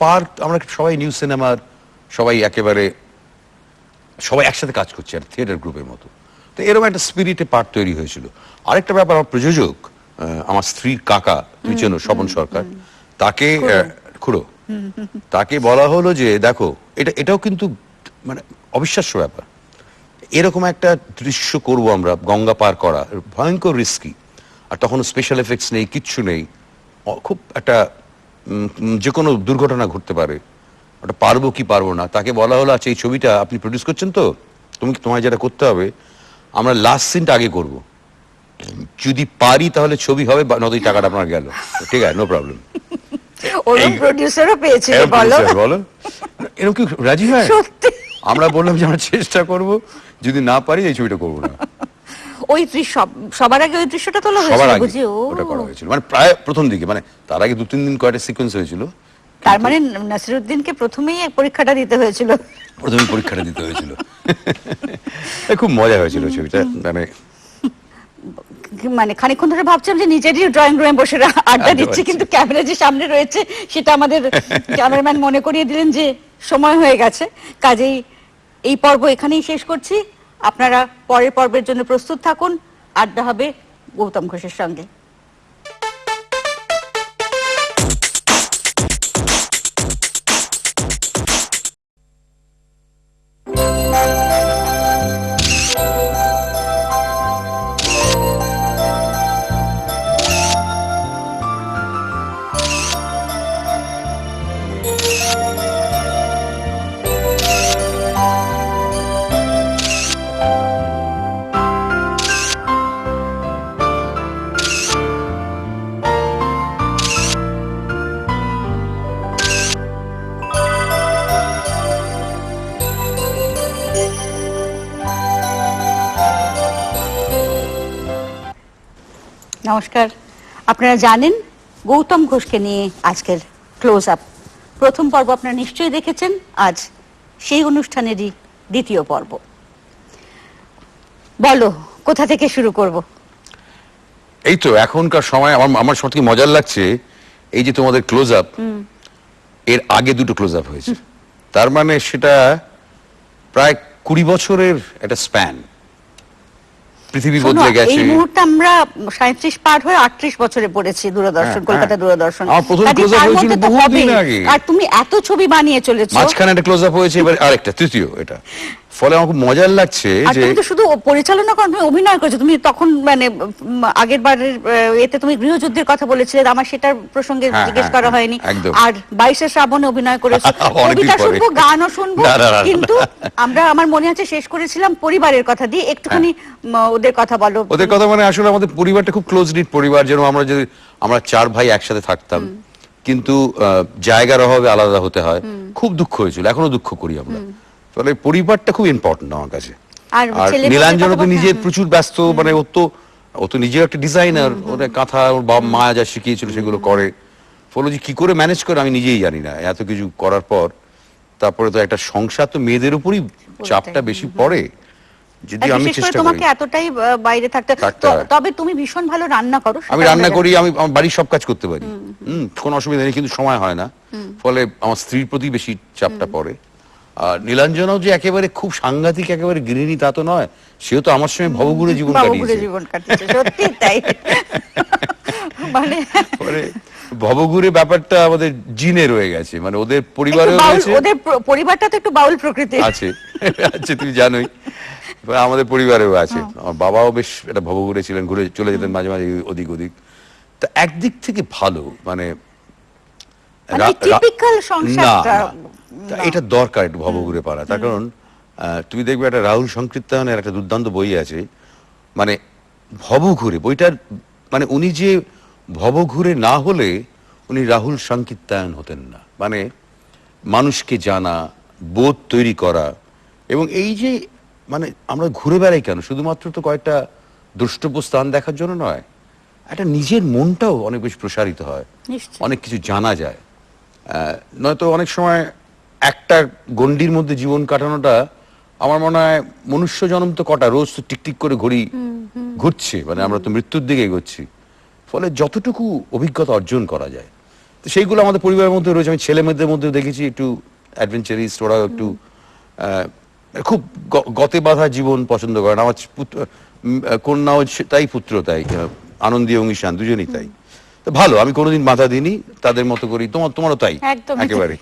S2: আমরা সবাই নিউ সিনেমার, সবাই একেবারে সবাই একসাথে কাজ করছে আর থিয়েটার গ্রুপের মতো। তো এরকম একটা স্পিরিটে পার্ট তৈরি হয়েছিল। আরেকটা ব্যাপার, আমার প্রযোজক, আমার স্ত্রীর কাকা, তুই চেনো, স্বপন সরকার, তাকে খুড়ো, তাকে বলা হলো যে দেখো এটাও কিন্তু মানে অবিশ্বাস্য ব্যাপার, এরকম একটা দৃশ্য করব আমরা, গঙ্গা পার করা, ভয়ঙ্কর রিস্কি, আর তখন স্পেশাল এফেক্টস নেই, কিচ্ছু নেই, খুব একটা যে কোনো দুর্ঘটনা ঘটতে পারে, ওটা পারবো কি পারবো না। তাকে বলা হলো আচ্ছা এই ছবিটা আপনি প্রডিউস করছেন তো, তোমায় যেটা করতে হবে, আমরা লাস্ট সিনটা আগে করব, যদি পারি তাহলে ছবি হবে, নয়তো টাকাটা আপনার গেল, ঠিক আছে, নো প্রবলেম।
S1: ওরকম প্রোডিউসারও পেয়েছিল,
S2: বলো এরকম কি রাজি হয়?
S1: সত্যি
S2: আমরা বললাম যে আমরা চেষ্টা করব, যদি না পারি এই ছবিটা করবো না।
S1: ওই দৃশ্য সবার আগে ওই দৃশ্যটা তোলা
S2: সবার
S1: হয়েছিল,
S2: আগে
S1: বুঝি? ও
S2: ওটা করা হয়েছিল, মানে প্রায় প্রথম দিকে, মানে তার আগে 2-3 দিন কয়েকটা সিকোয়েন্স হয়েছিল।
S1: তার মানে নাসিরুদ্দিনকে প্রথমেই পরীক্ষাটা দিতে হয়েছিল।
S2: প্রথমে পরীক্ষাটা দিতে হয়েছিল। খুব মজা হয়েছিল ছবিটা,
S1: মানে খানিকক্ষণ ধরে ভাবছিলাম যে নিজেরই ড্রয়িং রুমে বসে আড্ডা দিচ্ছি, কিন্তু ক্যামেরা যে সামনে রয়েছে সেটা আমাদের ক্যামেরাম্যান মনে করিয়ে দিলেন যে সময় হয়ে গেছে। কাজেই এই পর্ব এখানেই শেষ করছি। আপনারা পরের পর্বের জন্য প্রস্তুত থাকুন। আড্ডা হবে গৌতম ঘোষের সঙ্গে। নমস্কার। আপনারা জানেন গৌতম ঘোষকে নিয়ে আজকের ক্লোজ আপ প্রথম পর্ব আপনারা নিশ্চয়ই দেখেছেন। আজ সেই অনুষ্ঠানেরই দ্বিতীয় পর্ব। বলো কোথা থেকে শুরু করব?
S2: এই তো এখনকার সময় আমার সত্যি মজার লাগছে, এই যে তোমাদের ক্লোজ আপ, এর আগে দুটো ক্লোজ আপ হয়েছে, তার মানে সেটা প্রায় 20 বছরের একটা স্প্যান। পৃথিবী বদলে গেছে।
S1: এই মুহূর্তে আমরা 37 পার হয়ে 38 বছরে পড়েছি দূরদর্শন, কলকাতা দূরদর্শন।
S2: আমার প্রথম ক্লোজ আপ হয়েছিল বহুদিন আগে।
S1: আর তুমি এত ছবি বানিয়ে চলেছো,
S2: মাঝখানে একটা ক্লোজ আপ হয়েছে, এবার আরেকটা, তৃতীয় এটা। ফলে আমার খুব মজার লাগছে যে
S1: তুমি তো শুধু পরিচালনা করো, তুমি অভিনয় করেছো। তুমি তখন মানে আগের বারের এতে তুমি গৃহযুদ্ধের কথা বলেছিলে, আমার সেটার প্রসঙ্গে জিজ্ঞেস করা হয়নি। আর 22শে শ্রাবণে অভিনয় করেছো, কবিতা শুনবো, গানও শুনবো, কিন্তু আমার মনে আছে শেষ করেছিলাম পরিবারের কথা দিয়ে। একটুখানি ওদের কথা বলো।
S2: ওদের কথা মানে আসলে আমাদের পরিবারটা খুব ক্লোজ নিট পরিবার, যেন আমরা 4 ভাই একসাথে থাকতাম, কিন্তু জায়গার অভাবে আলাদা হতে হয়। খুব দুঃখ হয়েছিল, এখনো দুঃখ করি আমরা। ফলে পরিবারটা খুব ইম্পর্টেন্ট আমার কাছে। আর নীলাঞ্জন তো নিজে প্রচুর ব্যস্ত, মানে ও তো নিজে একটা ডিজাইনার, ওদের কাঁথা ওর বাবা মা যা শিখিয়েছিল সেগুলো করে। ফলে যে কি করে ম্যানেজ করে আমি নিজেই জানি না, এত কিছু করার পর। তারপরে তো একটা সংসার, তো মেয়েদের উপরই চাপটা বেশি পড়ে। যদি আমি চেষ্টা করি,
S1: তোমাকে এতটাই বাইরে থাকতে, তবে তুমি ভীষণ ভালো রান্না করো।
S2: আমি রান্না করি, আমি আমার বাড়ির সব কাজ করতে পারি, কোনো অসুবিধা নেই, কিন্তু সময় হয় না। ফলে আমার স্ত্রীর প্রতি বেশি চাপটা পড়ে। আর নীলাঞ্জনও যে একেবারে খুব সাংঘাতিক একেবারে গৃহিণী তা তো নয়, সেও তো আমার সঙ্গে ভবঘুরে জীবন কাটিয়েছে।
S1: সত্যি তাই। মানে
S2: ভবঘুরে ব্যাপারটা আমাদের জিনে রয়ে গেছে, মানে ওদের পরিবারে রয়েছে।
S1: ওদের পরিবারটা তো একটু বাউল প্রকৃতির
S2: আছে, আছে, তুমি জানোই, আমাদের পরিবারেও আছে। আমার বাবাও বেশ একটা ভবঘুরে ছিলেন, ঘুরে চলে যেতেন মাঝে মাঝে ওদিক ওদিক। তা একদিক থেকে ভালো, মানে
S1: টিপিক্যাল সংসারটা
S2: এটা দরকার একটু ভবঘুরে পারা। তার কারণ তুমি দেখবে একটা রাহুল সংকীর্তনের একটা দুর্দান্ত বই আছে, মানে ভবঘুরে বইটার, মানে উনি যে ভবঘুরে না হলে উনি রাহুল সাংকিত্যায়ন হতেন না। মানে মানুষকে জানা, বোধ তৈরি করা, এবং এই যে মানে আমরা ঘুরে বেড়াই কেন, শুধুমাত্র তো কয়েকটা দ্রষ্টব্য স্থান দেখার জন্য নয়, একটা নিজের মনটাও অনেক বেশি প্রসারিত হয়,
S1: নিশ্চয়ই।
S2: অনেক কিছু জানা যায়। নয়তো অনেক সময় একটা গণ্ডির মধ্যে জীবন কাটানোটা, আমার মনে হয় মনুষ্য জন্ম তো কটা, রোজ তো টিকটিক করে ঘড়ি ঘুরছে, মানে আমরা তো মৃত্যুর দিকে এগোচ্ছি। ফলে যতটুকু অভিজ্ঞতা অর্জন করা যায়, তো সেইগুলো আমাদের পরিবারের মধ্যে রয়েছে। আমি ছেলে মেয়েদের মধ্যে দেখেছি একটু অ্যাডভেঞ্চারিস্ট, ওরা একটু খুব গতে বাঁধা জীবন পছন্দ করে না। আমার কন্যাও তাই, পুত্র তাই, আনন্দী এবং ঈশান দুজনেই তাই। তো ভালো, আমি কোনোদিন বাধা দিইনি, তাদের মতো করি। তোমারও তাই
S1: একদমই তাই।
S2: একেবারে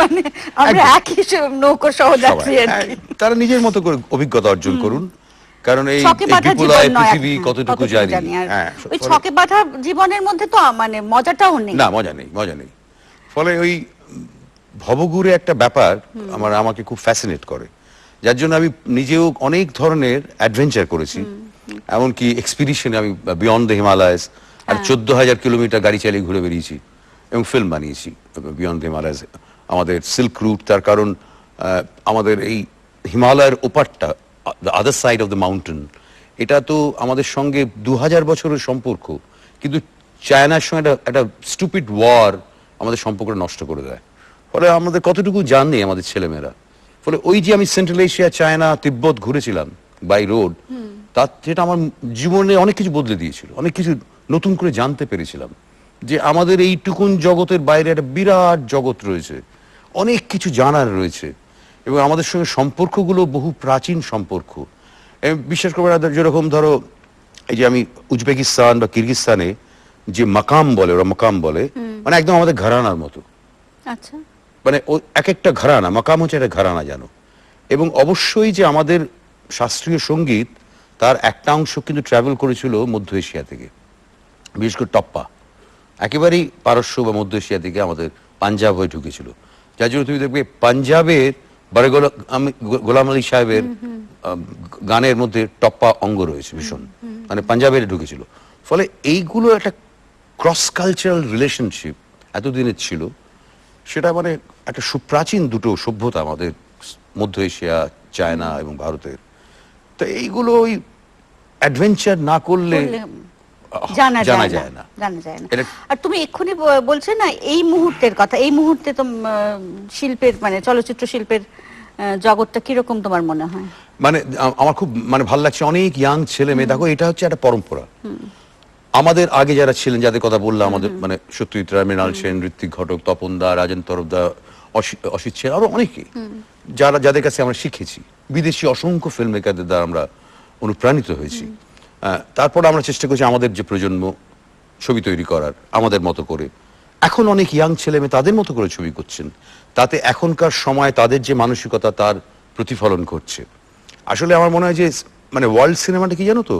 S1: মানে আমরা একই নৌকো সহযাত্রী আর কি।
S2: তারা নিজের মতো করে অভিজ্ঞতা অর্জন করুন, কারণ এই
S1: ছকে বাঁধা
S2: বিপুলায়
S1: জীবন নয়,
S2: পৃথিবী কতটুকু জানি।
S1: আর
S2: হ্যাঁ,
S1: ওই ছকে বাঁধা জীবনের মধ্যে তো মানে মজাটাও নেই।
S2: না, মজা নেই, মজা নেই। ফলে ওই ভবঘুরে একটা ব্যাপার আমাকে খুব ফ্যাসিনেট করে, যার জন্য আমি নিজেও অনেক ধরনের অ্যাডভেঞ্চার করেছি। এমনকি এক্সপিডিশনে আমি বিয়ন্ড দ্য হিমালয়স আর 14,000 কিলোমিটার গাড়ি চালিয়ে ঘুরে বেরিয়েছি এবং ফিল্ম বানিয়েছি বিয়ন্ড দ্য হিমালয়স, আমাদের সিল্ক রুট। তার কারণ আমাদের এই হিমালয়ের ওপারটা, the other side of the mountain, এটা তো আমাদের সঙ্গে 2000 বছরের সম্পর্ক, কিন্তু চায়নার সঙ্গে একটা স্টুপিড ওয়ার আমাদের সম্পর্কটা নষ্ট করে দেয়। ফলে আমাদের কতটুকু জানে আমাদের ছেলেমেয়েরা। ফলে ওই যে আমি সেন্ট্রাল এশিয়া, চায়না, তিব্বত ঘুরেছিলাম বাই রোড, তার যেটা আমার জীবনে অনেক কিছু বদলে দিয়েছিল, অনেক কিছু নতুন করে জানতে পেরেছিলাম যে আমাদের এইটুকুন জগতের বাইরে একটা বিরাট জগৎ রয়েছে, অনেক কিছু জানার রয়েছে, এবং আমাদের সঙ্গে সম্পর্কগুলো বহু প্রাচীন সম্পর্ক। বিশ্বাস করবে না, যেরকম ধরো এই যে আমি উজবেকিস্তান বা কিরগিস্তানে যে মাকাম বলে, ওরা মাকাম বলে, মানে একদম আমাদের ঘরানার মতো।
S1: আচ্ছা।
S2: মানে ও এক একটা ঘরানা, মাকাম হচ্ছে একটা ঘরানা জানো। এবং অবশ্যই যে আমাদের শাস্ত্রীয় সঙ্গীত, তার একটা অংশ কিন্তু ট্রাভেল করেছিল মধ্য এশিয়া থেকে, বিশেষ করে টপ্পা একেবারেই পারস্য বা মধ্য এশিয়া থেকে আমাদের পাঞ্জাব হয়ে ঢুকেছিল। যার জন্য তুমি দেখবে পাঞ্জাবের গোলাম আলী সাহেবের গানের মধ্যে টপ্পা অঙ্গ রয়েছে ভীষণ, মানে পাঞ্জাবের ঢুকেছিল। ফলে এইগুলো একটা ক্রস কালচারাল রিলেশনশিপ এতদিনের ছিল, সেটা মানে একটা সুপ্রাচীন দুটো সভ্যতা আমাদের মধ্য এশিয়া, চায়না এবং ভারতের। তো এইগুলো ওই অ্যাডভেঞ্চার না করলে
S1: জানা
S2: জানা
S1: যায় না।
S2: এটা
S1: আর তুমি এক্ষুনি বলছে না এই মুহূর্তের কথা, এই মুহূর্তে তো শিল্পের মানে চলচ্চিত্র শিল্পের জগৎটা কিরকম তোমার মনে হয়?
S2: মানে আমার খুব মানে ভালো লাগছে, অনেক ইয়াং ছেলে মেয়ে। দেখো, এটা হচ্ছে একটা পরম্পরা। আমাদের আগে যারা ছিলেন, যাদের কথা বললাম, আমাদের মানে সত্যজিৎ রায়, মৃণাল সেন, ঋত্বিক ঘটক, তপন দা, রাজেন তরফদা, অসিত সেন, আরো অনেকে, যাদের কাছে আমরা শিখেছি। বিদেশি অসংখ্য ফিল্ম মেকারদের দ্বারা আমরা অনুপ্রাণিত হয়েছি। তারপর আমরা চেষ্টা করছি আমাদের যে প্রজন্ম ছবি তৈরি করার আমাদের মতো করে। এখন অনেক ইয়াং ছেলে মেয়ে তাদের মতো করে ছবি করছেন, তাতে এখনকার সময় তাদের যে মানসিকতা, তার প্রতিফলন করছে। আসলে আমার মনে হয় যে মানে ওয়ার্ল্ড সিনেমাটা কি জানো তো,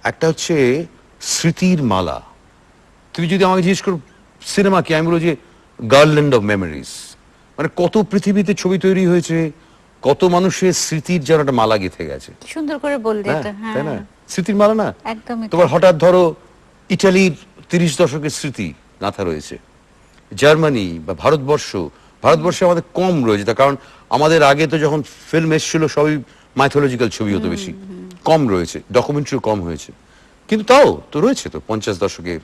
S2: একটা হচ্ছে স্মৃতির মালা। তুমি যদি আমাকে জিজ্ঞেস করো সিনেমা কি, আমি বলবো যে গার্ল্যান্ড অফ মেমোরিজ। মানে কত পৃথিবীতে ছবি তৈরি হয়েছে, কত মানুষের স্মৃতির যেন একটা মালা গেঁথে গেছে।
S1: সুন্দর করে বললে এটা।
S2: তাই না? স্মৃতির মালা না?
S1: একদমই।
S2: তোমার হঠাৎ ধরো ইটালির 30 দশকের স্মৃতি গাঁথা রয়েছে, জার্মানি বা ভারতবর্ষে আমাদের কম রয়েছে, তার কারণ আমাদের আগে তো যখন ফিল্ম এসেছিল সবই মাইথোলজিক্যাল ছবি হতো বেশি, কম রয়েছে, ডকুমেন্টারিও কম হয়েছে। কিন্তু তাও তো রয়েছে তো 50 দশকের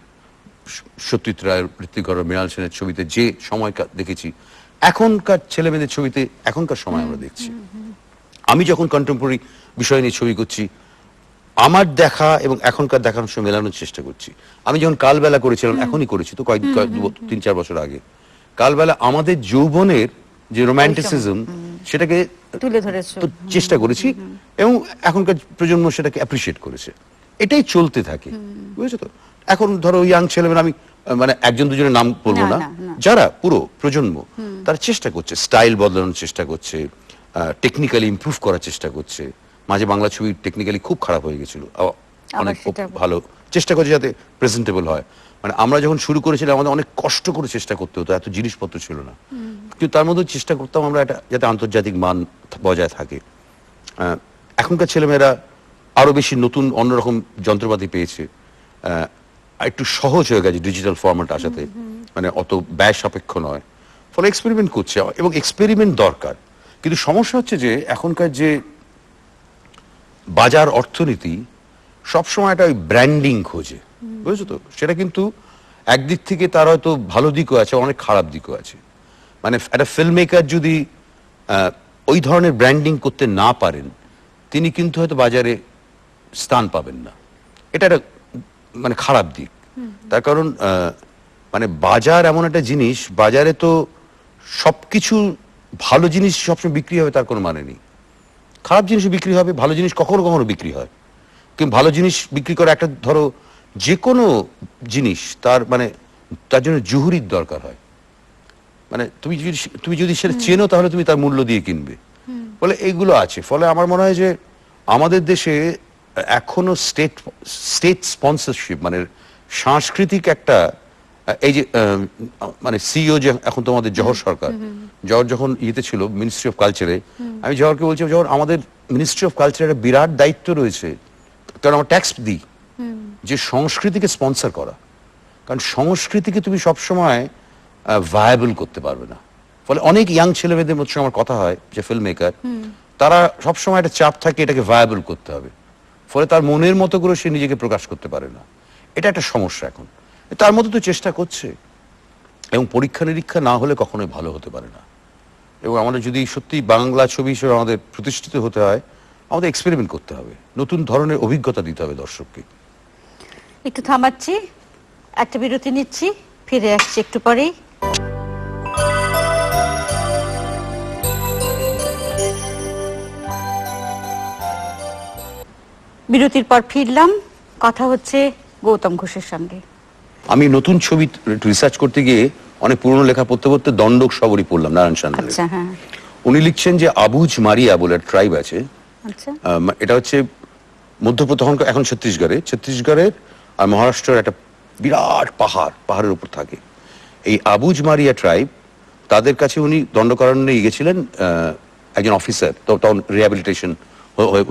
S2: সত্যজিৎ রায়, ঋত্বিক ঘটক, মৃণাল সেনের ছবিতে যে সময় দেখেছি, এখনকার ছেলে মেয়েদের ছবিতে এখনকার সময় আমরা দেখছি। আমি যখন কন্টেম্পোরারি বিষয় নিয়ে ছবি করছি, আমার দেখা এবং এখনকার দেখানোর সঙ্গে মেলানোর চেষ্টা করছি। আমি যখন কালবেলা করেছিলাম, এখনই করেছি তো 3-4 বছর আগে, কালবেলা আমাদের যৌবনের যে রোম্যান্টিসিজম, সেটাকে
S1: তুলে ধরেছো,
S2: তো চেষ্টা করেছি, এবং এখনকার প্রজন্ম সেটাকে অ্যাপ্রিসিয়েট করেছে। এটাই চলতে থাকে, বুঝেছো তো? এখন ধরো ইয়াং ছেলেমেয়েরা, আমি মানে একজন দুজনের নাম বলবো না, যারা পুরো প্রজন্ম, তারা চেষ্টা করছে, স্টাইল বদলানোর চেষ্টা করছে, টেকনিক্যালি ইমপ্রুভ করার চেষ্টা করছে। মাঝে বাংলা ছবি টেকনিক্যালি খুব খারাপ হয়ে গেছিল, অনেক ভালো চেষ্টা করছে যাতে প্রেজেন্টেবল হয়। মানে আমরা যখন শুরু করেছিলাম, আমাদের অনেক কষ্ট করে চেষ্টা করতে হতো, এত জিনিসপত্র ছিল না, কিন্তু তার মধ্যে চেষ্টা করতাম আমরা এটা যাতে আন্তর্জাতিক মান বজায় থাকে। এখনকার ছেলেমেয়েরা আরো বেশি নতুন অন্যরকম যন্ত্রপাতি পেয়েছে, একটু সহজ হয়ে গেছে ডিজিটাল ফরম্যাট আসাতে, মানে অত ব্যয় সাপেক্ষ নয়, ফলে এক্সপেরিমেন্ট করছে এবং এক্সপেরিমেন্ট দরকার। কিন্তু সমস্যা হচ্ছে যে এখনকার যে বাজার অর্থনীতি সবসময় একটা ওই ব্র্যান্ডিং খোঁজে, বুঝেছো তো? সেটা কিন্তু একদিক থেকে তার হয়তো ভালো দিকও আছে, অনেক খারাপ দিকও আছে। মানে একটা ফিল্ম মেকার যদি ওই ধরনের ব্র্যান্ডিং করতে না পারেন, তিনি কিন্তু হয়তো বাজারে স্থান পাবেন না। এটা একটা মানে খারাপ দিক। তার কারণ মানে বাজার এমন একটা জিনিস, বাজারে তো সবকিছু ভালো জিনিস সবসময় বিক্রি হবে তার কোনো মানে নেই। খারাপ জিনিসও বিক্রি হবে, ভালো জিনিস কখনো কখনো বিক্রি হয়। কিন্তু ভালো জিনিস বিক্রি করা একটা, ধরো যে কোনো জিনিস তার মানে তার জন্য জুহুরির দরকার হয়। মানে তুমি যদি সেটা চেনো তাহলে তুমি তার মূল্য দিয়ে কিনবে। ফলে এইগুলো আছে। ফলে আমার মনে হয় যে আমাদের দেশে এখনো স্টেট স্পন্সরশিপ মানে সাংস্কৃতিক একটা এই যে মানে সিইও যে এখন তোমাদের জহর সরকার, জহর যখন ইয়েতে ছিল মিনিস্ট্রি অফ কালচারে, আমি জহরকে বলছি, জহর আমাদের মিনিস্ট্রি অফ কালচারের একটা বিরাট দায়িত্ব রয়েছে, কারণ আমরা ট্যাক্স দিই, যে সংস্কৃতিকে স্পন্সর করা। কারণ সংস্কৃতিকে তুমি সবসময় ভায়াবল করতে পারবে না। ফলে অনেক ইয়াং ছেলেমেয়েদের মধ্যে আমার কথা হয় যে ফিল্ম মেকার, তারা সবসময় একটা চাপ থাকে এটাকে ভায়াবল করতে হবে। ফলে তার মনের মতো করে সে নিজেকে প্রকাশ করতে পারে না। এটা একটা সমস্যা এখন। তার মধ্যে তো চেষ্টা করছে, এবং পরীক্ষা নিরীক্ষা না হলে কখনোই ভালো হতে পারে না। এবং আমাদের যদি সত্যি বাংলা ছবি হিসেবে আমাদের প্রতিষ্ঠিত হতে হয়, আমাদের এক্সপেরিমেন্ট করতে হবে, নতুন ধরনের অভিজ্ঞতা দিতে হবে দর্শককে।
S1: একটু থামাচ্ছি, একটা বিরতি নিচ্ছি, ফিরে আসছি একটু পরেই। বিরতির পর ফিরলাম, কথা হচ্ছে গৌতম ঘোষের সঙ্গে।
S2: আমি নতুন ছবি রিসার্চ করতে গিয়ে অনেক পুরনো লেখা পড়তে পড়তে দণ্ডক সবরই পড়লাম নারায়ণ সান্যালের।
S1: আচ্ছা, হ্যাঁ।
S2: উনি লিখছেন যে আবুজ মারিয়া বলে একটা ট্রাইব আছে।
S1: আচ্ছা।
S2: এটা হচ্ছে মধ্যপ্রদেশ, এখন ছত্তিশগড়ের আর মহারাষ্ট্রের একটা বিরাট পাহাড়ের উপর থাকে এই আবুজ মারিয়া ট্রাইব। তাদের কাছে উনি দণ্ডকারণ্যে গেছিলেন একজন অফিসার, তখন রিহ্যাবিলিটেশন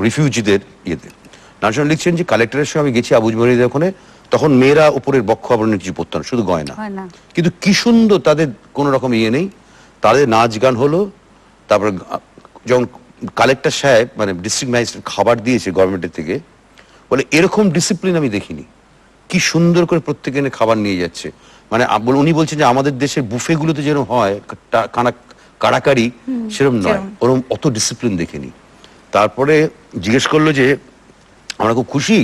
S2: রিফিউজিদের ইয়েতে। নারায়ণ লিখছেন যে কালেক্টরের সঙ্গে আমি গেছি আবুজ মারিয়াদের ওখানে, তখন মেয়েরা উপরের বক্ষ আবরণের কিছু পরত না, শুধু গয়না। কিন্তু কি সুন্দর, তাদের কোনো রকম ইয়ে নেই, তাদের নাচ গান হলো। তারপরে যখন কালেক্টর সাহেব মানে ডিস্ট্রিক্ট ম্যাজিস্ট্রেট খাবার দিয়েছে গভর্নমেন্টের থেকে, বলে এরকম ডিসিপ্লিন আমি দেখিনি, কি সুন্দর করে প্রত্যেকে এনে খাবার নিয়ে যাচ্ছে। মানে উনি বলছেন যে আমাদের দেশের বুফেগুলোতে যেরকম হয় কাড়াকাড়ি, সেরকম নয়, ওরকম অত ডিসিপ্লিন দেখিনি। তারপরে জিজ্ঞেস করলো যে আমরা খুব খুশি,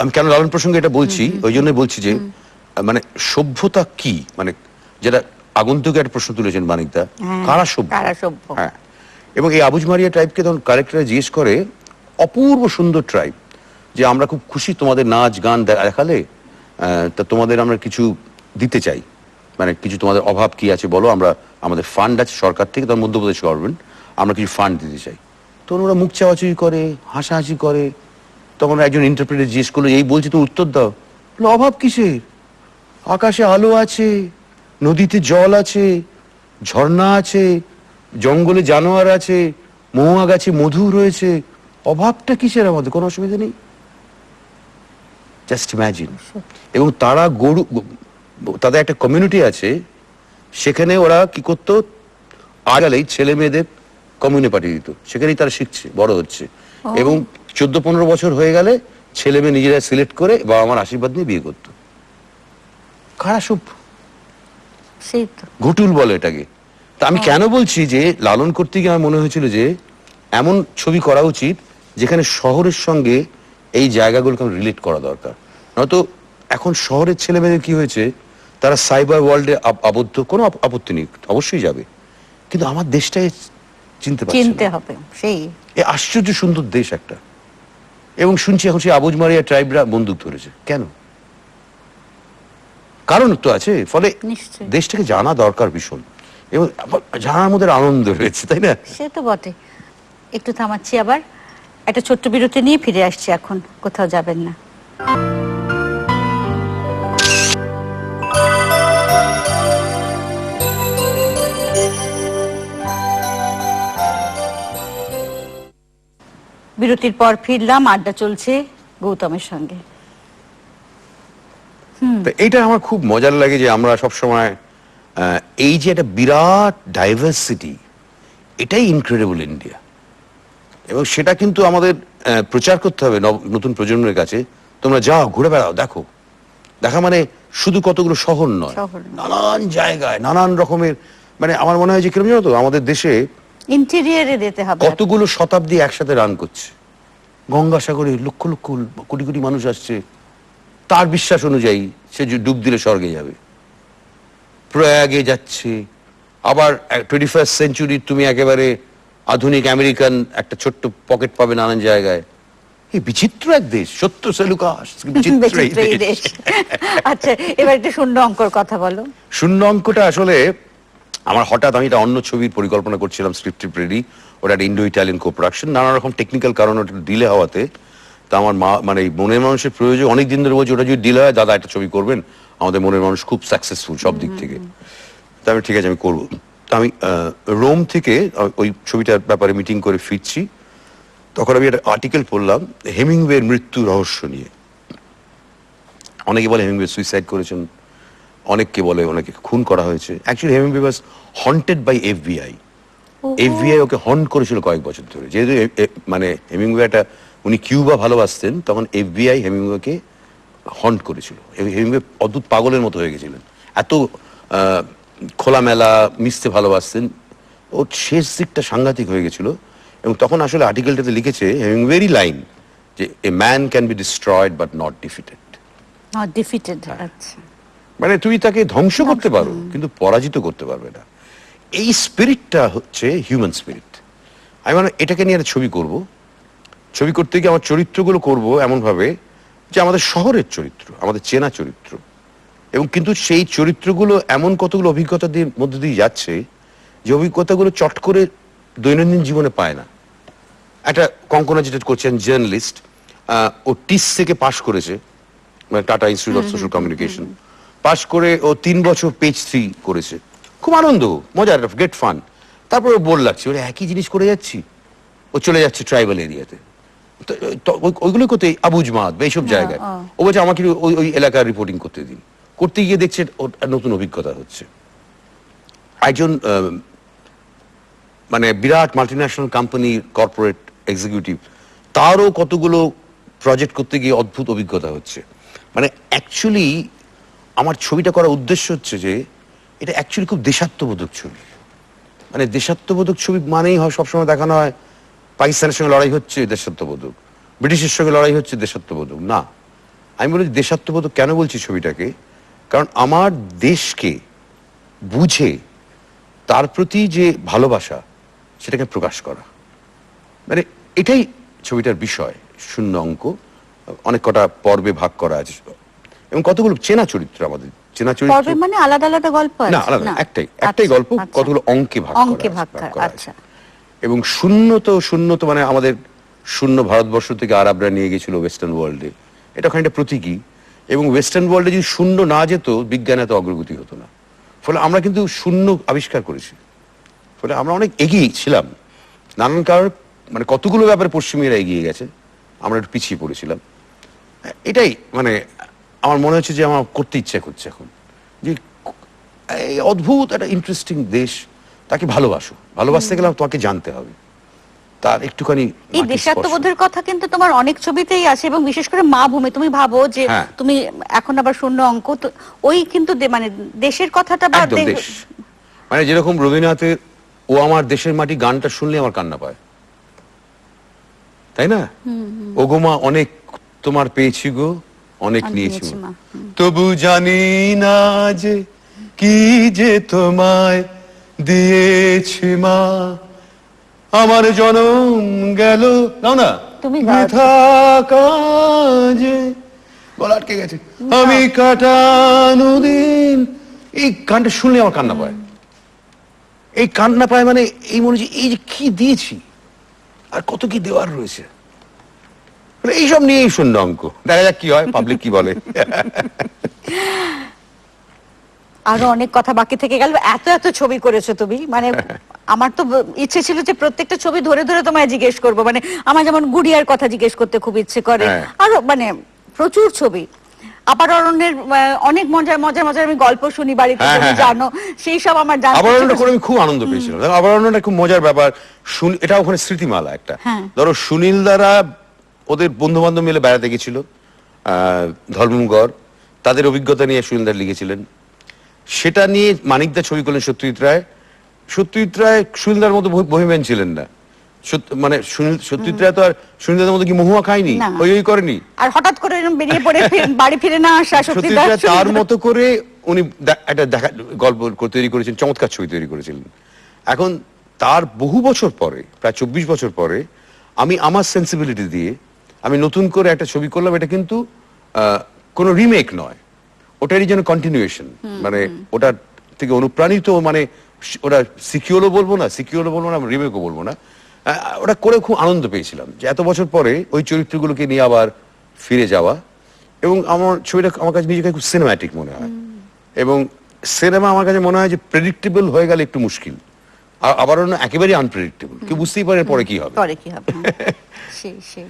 S2: আমি কেন লালন প্রসঙ্গে এটা বলছি, ওই জন্য বলছি যে মানে সভ্যতা কি, মানে যেটা আগন্তুকে একটা প্রশ্ন তুলেছেন মানিকদা, কারা সভ্য। হ্যাঁ, এবং এই আবুজ মারিয়া ট্রাইবকে তখন কালেক্টর জিজ্ঞেস করে, অপূর্ব সুন্দর ট্রাইব, যে আমরা খুব খুশি তোমাদের নাচ গান দেখালে, তা তোমাদের আমরা কিছু দিতে চাই, মানে কিছু তোমাদের অভাব কি আছে বলো, আমরা আমাদের ফান্ড আছে সরকার থেকে, তার মধ্যপ্রদেশ গভর্নমেন্ট, আমরা কিছু ফান্ড দিতে চাই। তখন ওরা মুখ চাওয়াচুই করে, হাসাহাসি করে। তখন একজন ইন্টারপ্রেটার জিজ্ঞেস করলো, এই বলছি তো উত্তর দাও। অভাব কিসের, আকাশে আলো আছে, নদীতে জল আছে, ঝর্ণা আছে, জঙ্গলে জানোয়ার আছে, মহুয়া গাছে মধু রয়েছে, অভাবটা কিসের, আমাদের কোনো অসুবিধা নেই। Just imagine. এবং তারা গরু, তাদের একটা কমিউনিটি আছে, সেখানে ওরা কি করতো, আগালেই ছেলে মেয়েদের কমিউনে পাঠিয়ে দিত, সেখানেই তারা শিখছে, বড় হচ্ছে। এবং 14-15 বছর হয়ে গেলে ছেলে মেয়ে নিজেরা সিলেক্ট করে বাবা মার আশীর্বাদ নিয়ে বিয়ে করতো। কারা সভ্য, ঘুটুল বলে এটাকে। তা আমি কেন বলছি যে লালন করতে গিয়ে আমার মনে হয়েছিল যে এমন ছবি করা উচিত যেখানে শহরের সঙ্গে এই জায়গাগুলোকে রিলেট করা দরকার। নয়তো এখন শহরের ছেলে মেয়েদের কি হয়েছে, তারা সাইবার ওয়ার্ল্ডে আবদ্ধ, কোনো আপত্তি নেই, অবশ্যই যাবে, কিন্তু আমার দেশটাই চিনতে
S1: হবে। সেই
S2: এই আশ্চর্য সুন্দর দেশ একটা। এবং শুনছি এখন সেই আবুজ মারিয়া ট্রাইবরা বন্দুক ধরেছে, কেন? কারণ তো আছে। ফলে দেশটাকে জানা দরকার ভীষণ, এবং জানার মধ্যে আনন্দ রয়েছে, তাই না?
S1: সে তো বটে। একটু থামাচ্ছি, আবার একটা ছোট্ট বিরতি নিয়ে ফিরে আসছি, এখন কোথাও যাবেন না। বিরতির পর ফিরলাম, আড্ডা চলছে গৌতমের সঙ্গে।
S2: তো এইটা আমার খুব মজার লাগে যে আমরা সব সময় এই যে একটা বিরাট ডাইভার্সিটি, এটাই ইনক্রেডিবল ইন্ডিয়া, এবং সেটা কিন্তু আমাদের প্রচার করতে হবে নতুন প্রজন্মের কাছে। তোমরা যাও, ঘুরে বেড়াও, দেখো। দেখা মানে শুধু কতগুলো শহর নয়, নানান জায়গায় নানান রকমের, মানে আমার মনে হয় যে কিরকম জানো তো, আমাদের দেশে
S1: ইন্টেরিয়রে দিতে হবে
S2: কতগুলো শতাব্দী একসাথে রান করছে। গঙ্গাসাগরে লক্ষ লক্ষ কোটি কোটি মানুষ আসছে, তার বিশ্বাস অনুযায়ী সে যে ডুব দিলে স্বর্গে যাবে। প্রয়াগে যাচ্ছে, আবার 21st সেঞ্চুরি তুমি একেবারে আধুনিক আমেরিকান একটা ছোট্ট পকেট পাবে নানান জায়গায়। এই বিচিত্র এক দেশ, সত্য সেলুকাস, বিচিত্র এই
S1: বিচিত্র এই
S2: দেশ।
S1: দেশ। আচ্ছা, এবার একটা শূন্য অঙ্কর কথা বলো।
S2: শূন্য অঙ্কটা আসলে আমার হঠাৎ, আমি এটা অন্য ছবির পরিকল্পনা করছিলাম, স্ক্রিপ্টেড রেডি, ওটা একটা ইন্ডো ইটালিয়ান কোপ্রোডাকশন, নানা রকম টেকনিক্যাল কারণে ওটা ডিলে হওয়াতে, তা আমার মানে এই মনের মানুষের প্রয়োজন অনেক দিন ধরে বলছে ওটা যদি ডিলে হয় দাদা একটা ছবি করবেন, আমাদের মনের মানুষ খুব সাকসেসফুল সব দিক থেকে। তা আমি ঠিক আছে, আমি করবো। তা আমি রোম থেকে ওই ছবিটার ব্যাপারে মিটিং করে ফিরছি, তখন আমি একটা আর্টিকেল পড়লাম হেমিংওয়ের মৃত্যু রহস্য নিয়ে। অনেকে বলে হেমিংওয়ে সুইসাইড করেছেন, অনেককে বলে ওনাকে খুন করা হয়েছে। Actually Hemingway was haunted by FBI. FBI ওকে হন্ট করেছিল কয়েক বছর ধরে, যেহেতু মানে হেমিংওয়েটা উনি কিউবা ভালোবাসতেন, তখন এফবিআই হেমিংওয়েকে হন্ট করেছিল। হেমিংওয়ে অদ্ভুত পাগলের মতো হয়ে গেছিলেন, এত খোলামেলা মিশতে ভালোবাসতেন, ওর শেষ দিকটা সাংঘাতিক হয়ে গেছিল। এবং তখন আসলে আর্টিকেলটাতে লিখেছে হেমিংওয়েরই লাইন যে a man can be destroyed but not defeated.
S1: Not defeated, আচ্ছা।
S2: মানে তুমি তাকে ধ্বংস করতে পারো কিন্তু পরাজিত করতে পারবে না। এই স্পিরিটটা হচ্ছে হিউম্যান স্পিরিট। আমি মানে এটাকে নিয়ে একটা ছবি করব। ছবি করতে গিয়ে আমার চরিত্রগুলো করব এমন ভাবে যে আমাদের শহরের চরিত্র, আমাদের চেনা চরিত্র, এবং কিন্তু সেই চরিত্রগুলো এমন কতগুলো অভিজ্ঞতা দিয়ে মধ্যে দিয়ে যাচ্ছে যে অভিজ্ঞতাগুলো চট করে দৈনন্দিন জীবনে পায় না। একটা কঙ্কনা যেটা করছেন জার্নালিস্ট, ও টিস থেকে পাশ করেছে, মানে Tata institute of social communication, পাশ করে ও 3 বছর পেজ 3 করেছে, খুব আনন্দ মজার, গ্রেট ফান। তারপরে বোর লাগছে, ওরা একই জিনিস করে যাচ্ছি, ও চলে যাচ্ছে ট্রাইবাল এরিয়াতে, ওইগুলো করতে আবুজমাদ বা এইসব জায়গায়। ও বলছে আমাকে ওই ওই এলাকার রিপোর্টিং করতে দিন। করতে গিয়ে দেখছে ওর নতুন অভিজ্ঞতা হচ্ছে। একজন মানে বিরাট মাল্টিন্যাশনাল কোম্পানির কর্পোরেট এক্সিকিউটিভ, তারও কতগুলো প্রজেক্ট করতে গিয়ে অদ্ভুত অভিজ্ঞতা হচ্ছে। মানে অ্যাকচুয়ালি আমার ছবিটা করার উদ্দেশ্য হচ্ছে যে এটা অ্যাকচুয়ালি খুব দেশাত্মবোধক ছবি। মানে দেশাত্মবোধক ছবি মানেই হয় সবসময় দেখানো হয় পাকিস্তানের সঙ্গে লড়াই হচ্ছে দেশাত্মবোধক, ব্রিটিশের সঙ্গে লড়াই হচ্ছে দেশাত্মবোধক। না, আমি বলি দেশাত্মবোধক কেন বলছি ছবিটাকে, কারণ আমার দেশকে বুঝে তার প্রতি যে ভালোবাসা সেটাকে প্রকাশ করা, মানে এটাই ছবিটার বিষয়। শূন্য অঙ্ক অনেক কটা পর্বে ভাগ করা আছে এবং কতগুলো চেনা চরিত্র, আমাদের চেনা চরিত্র।
S1: পর্বে মানে আলাদা আলাদা গল্প আছে?
S2: না, আলাদা একটাই গল্প, কতগুলো অঙ্কে ভাগ করা আছে।
S1: আচ্ছা।
S2: এবং শূন্য তো মানে আমাদের শূন্য ভারতবর্ষ থেকে আরবরা নিয়ে গেছিল ওয়েস্টার্ন ওয়ার্ল্ডে, এটা খানিকটা প্রতীকী। এবং ওয়েস্টার্ন ওয়ার্ল্ডে যদি শূন্য না যেত বিজ্ঞান এত অগ্রগতি হতো না। ফলে আমরা কিন্তু শূন্য আবিষ্কার করেছি, ফলে আমরা অনেক এগিয়ে ছিলাম নানান কারণ, মানে কতগুলো ব্যাপারে পশ্চিমীরা এগিয়ে গেছে, আমরা একটু পিছিয়ে পড়েছিলাম। এটাই মানে আমার মনে হচ্ছে যে আমার করতে ইচ্ছা করছে এখন, যে এই অদ্ভুত একটা ইন্টারেস্টিং দেশ, তাকে ভালোবাসতে গেলে তোমাকে জানতে হবে তার একটুখানি।
S1: এই দেশাত্মবোধের কথা কিন্তু তোমার অনেক ছবিতেই আছে, এবং বিশেষ করে মা ভূমি। তুমি ভাবো যে তুমি এখন আবার শূন্য অঙ্ক, ওই কিন্তু মানে দেশের কথাটা
S2: দেশ, মানে যেরকম রবীন্দ্রনাথের ও আমার দেশের মাটি গানটা শুনলে আমার কান্না পায়, তাই না? ওগো মা অনেক তোমার পেয়েছি গো, অনেক নিয়েছি, তবু জানি না যে কি যে তোমায় দিয়েছি মা, আমার জনম গেল নাও না
S1: তুমি
S2: কাজে, গলা আটকে গেছে, আমি কাটানো দিন। এই গানটা শুনলে আমার কান্না পায়, এই কান্না পায়, মানে এই মনে হচ্ছে এই যে কি দিয়েছি আর কত কি দেওয়ার রয়েছে, মানে এইসব নিয়েই শূন্য অঙ্ক। দেখা যাক কি হয়, পাবলিক কি বলে।
S1: আরো অনেক কথা বাকি থেকে গেল, এত এত ছবি করেছো তুমি, মানে আমার তো ইচ্ছে ছিল যে প্রত্যেকটা ছবি ধরে ধরে তোমায় জিজ্ঞেস করবো। মানে আমার যেমন গুড়িয়ার কথা জিজ্ঞেস করতে খুব ইচ্ছে করে, আরো মানে প্রচুর ছবি। আপার অরণ্যের অনেক মজার মজার মজার আমি গল্প শুনি বাড়িতে,
S2: হ্যাঁ,
S1: তুমি
S2: হ্যাঁ,
S1: জানো, সেই সব আমার জানতে
S2: আবরণটা
S1: ইচ্ছে
S2: করে আমি খুব আনন্দ পেয়েছিলাম। দেখো, আবরণটা খুব মজার ব্যাপার। এটা ওখানে স্মৃতিমালা একটা।
S1: হ্যাঁ।
S2: ধরো সুনীল দ্বারা ওদের বন্ধু বান্ধব মিলে বেড়াতে গেছিল ধর্মগড়, তাদের অভিজ্ঞতা নিয়ে সুনীলদার লিখেছিলেন। সেটা নিয়ে মানিকদা ছবি করলেন সত্যজিৎ রায়। সত্যজিৎ রায় সুনীলদার মতো বহিমেন ছিলেন না। মানে সত্যজিৎ রায় তো আর সুনীলদার মতো কি মহুয়া খায়নি,
S1: না।
S2: ওই করেনি।
S1: আর হঠাৎ করে এরকম বেরিয়ে পড়ে বাড়ি ফিরে না আসা, সত্যি
S2: সত্যজিৎ রায় তার মতো করে উনি একটা গল্প তৈরি করেছেন, চমৎকার ছবি তৈরি করেছিলেন। এখন তার বহু বছর পরে, প্রায় 24 বছর পরে, আমি আমার সেন্সিবিলিটি দিয়ে আমি নতুন করে একটা ছবি করলাম। এটা কিন্তু কোনো রিমেক নয়, ওটারই যেন কন্টিনিউয়েশন, মানে ওটার থেকে অনুপ্রাণিত, মানে ওটা সিকিউরও বলবো না, রিমেকও বলবো না। ওটা করে খুব আনন্দ পেয়েছিলাম যে এত বছর পরে ওই চরিত্রগুলোকে নিয়ে আবার ফিরে যাওয়া। এবং আমার ছবিটা আমার কাছে নিজেকে খুব সিনেম্যাটিক মনে হয়। এবং সিনেমা আমার কাছে মনে হয় যে প্রেডিক্টেবল হয়ে গেলে একটু মুশকিল, আবার অন্য একেবারেই আনপ্রেডিক্টেবল, কেউ বুঝতেই পারে পরে কি হবে।
S1: পরে কি হবে, সেই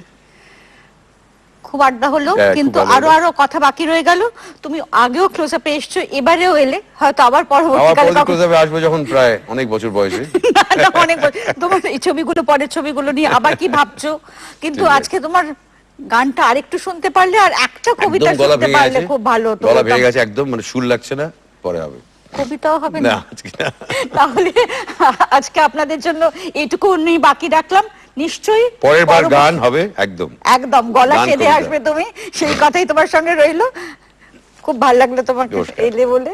S1: খুব আড্ডা হলো,
S2: হ্যাঁ, খুব
S1: কিন্তু
S2: ভালো
S1: আরো
S2: হলো।
S1: আরো কথা বাকি রয়ে গেল। তুমি আগেও ক্লোজ আপে এসছো, এবারেও এলে, হয়তো আবার
S2: আবার
S1: পরবর্তীকালে কখনো
S2: পরে আসবো যখন প্রায় অনেক বছর বয়সে।
S1: না, অনেক তোমার এই ছবিগুলো, পরের ছবিগুলো নিয়ে আবার কি ভাবছো। কিন্তু
S2: ঠিক আছে।
S1: আজকে তোমার গানটা আরেকটু শুনতে পারলে, আর একটা কবিতা
S2: একদম গলা
S1: শুনতে
S2: ভেঙে
S1: পারলে
S2: গেছে,
S1: খুব ভালো হতো।
S2: গলা ভেঙে গেছে একদম, মানে সুর লাগছে না, পরে হবে।
S1: কবিতাও হবে
S2: না
S1: না
S2: আজকে না।
S1: তাহলে আজকে আপনাদের জন্য এইটুকু নিয়ে বাকি রাখলাম। নিশ্চয়ই
S2: পরের বার গান হবে একদম,
S1: একদম গলা
S2: গান
S1: কেঁদে
S2: কবিতা।
S1: আসবে তুমি, সেই কথাই তোমার সঙ্গে রইলো। খুব ভালো লাগলো তোমাকে
S2: নমস্কার।
S1: এলে বলে।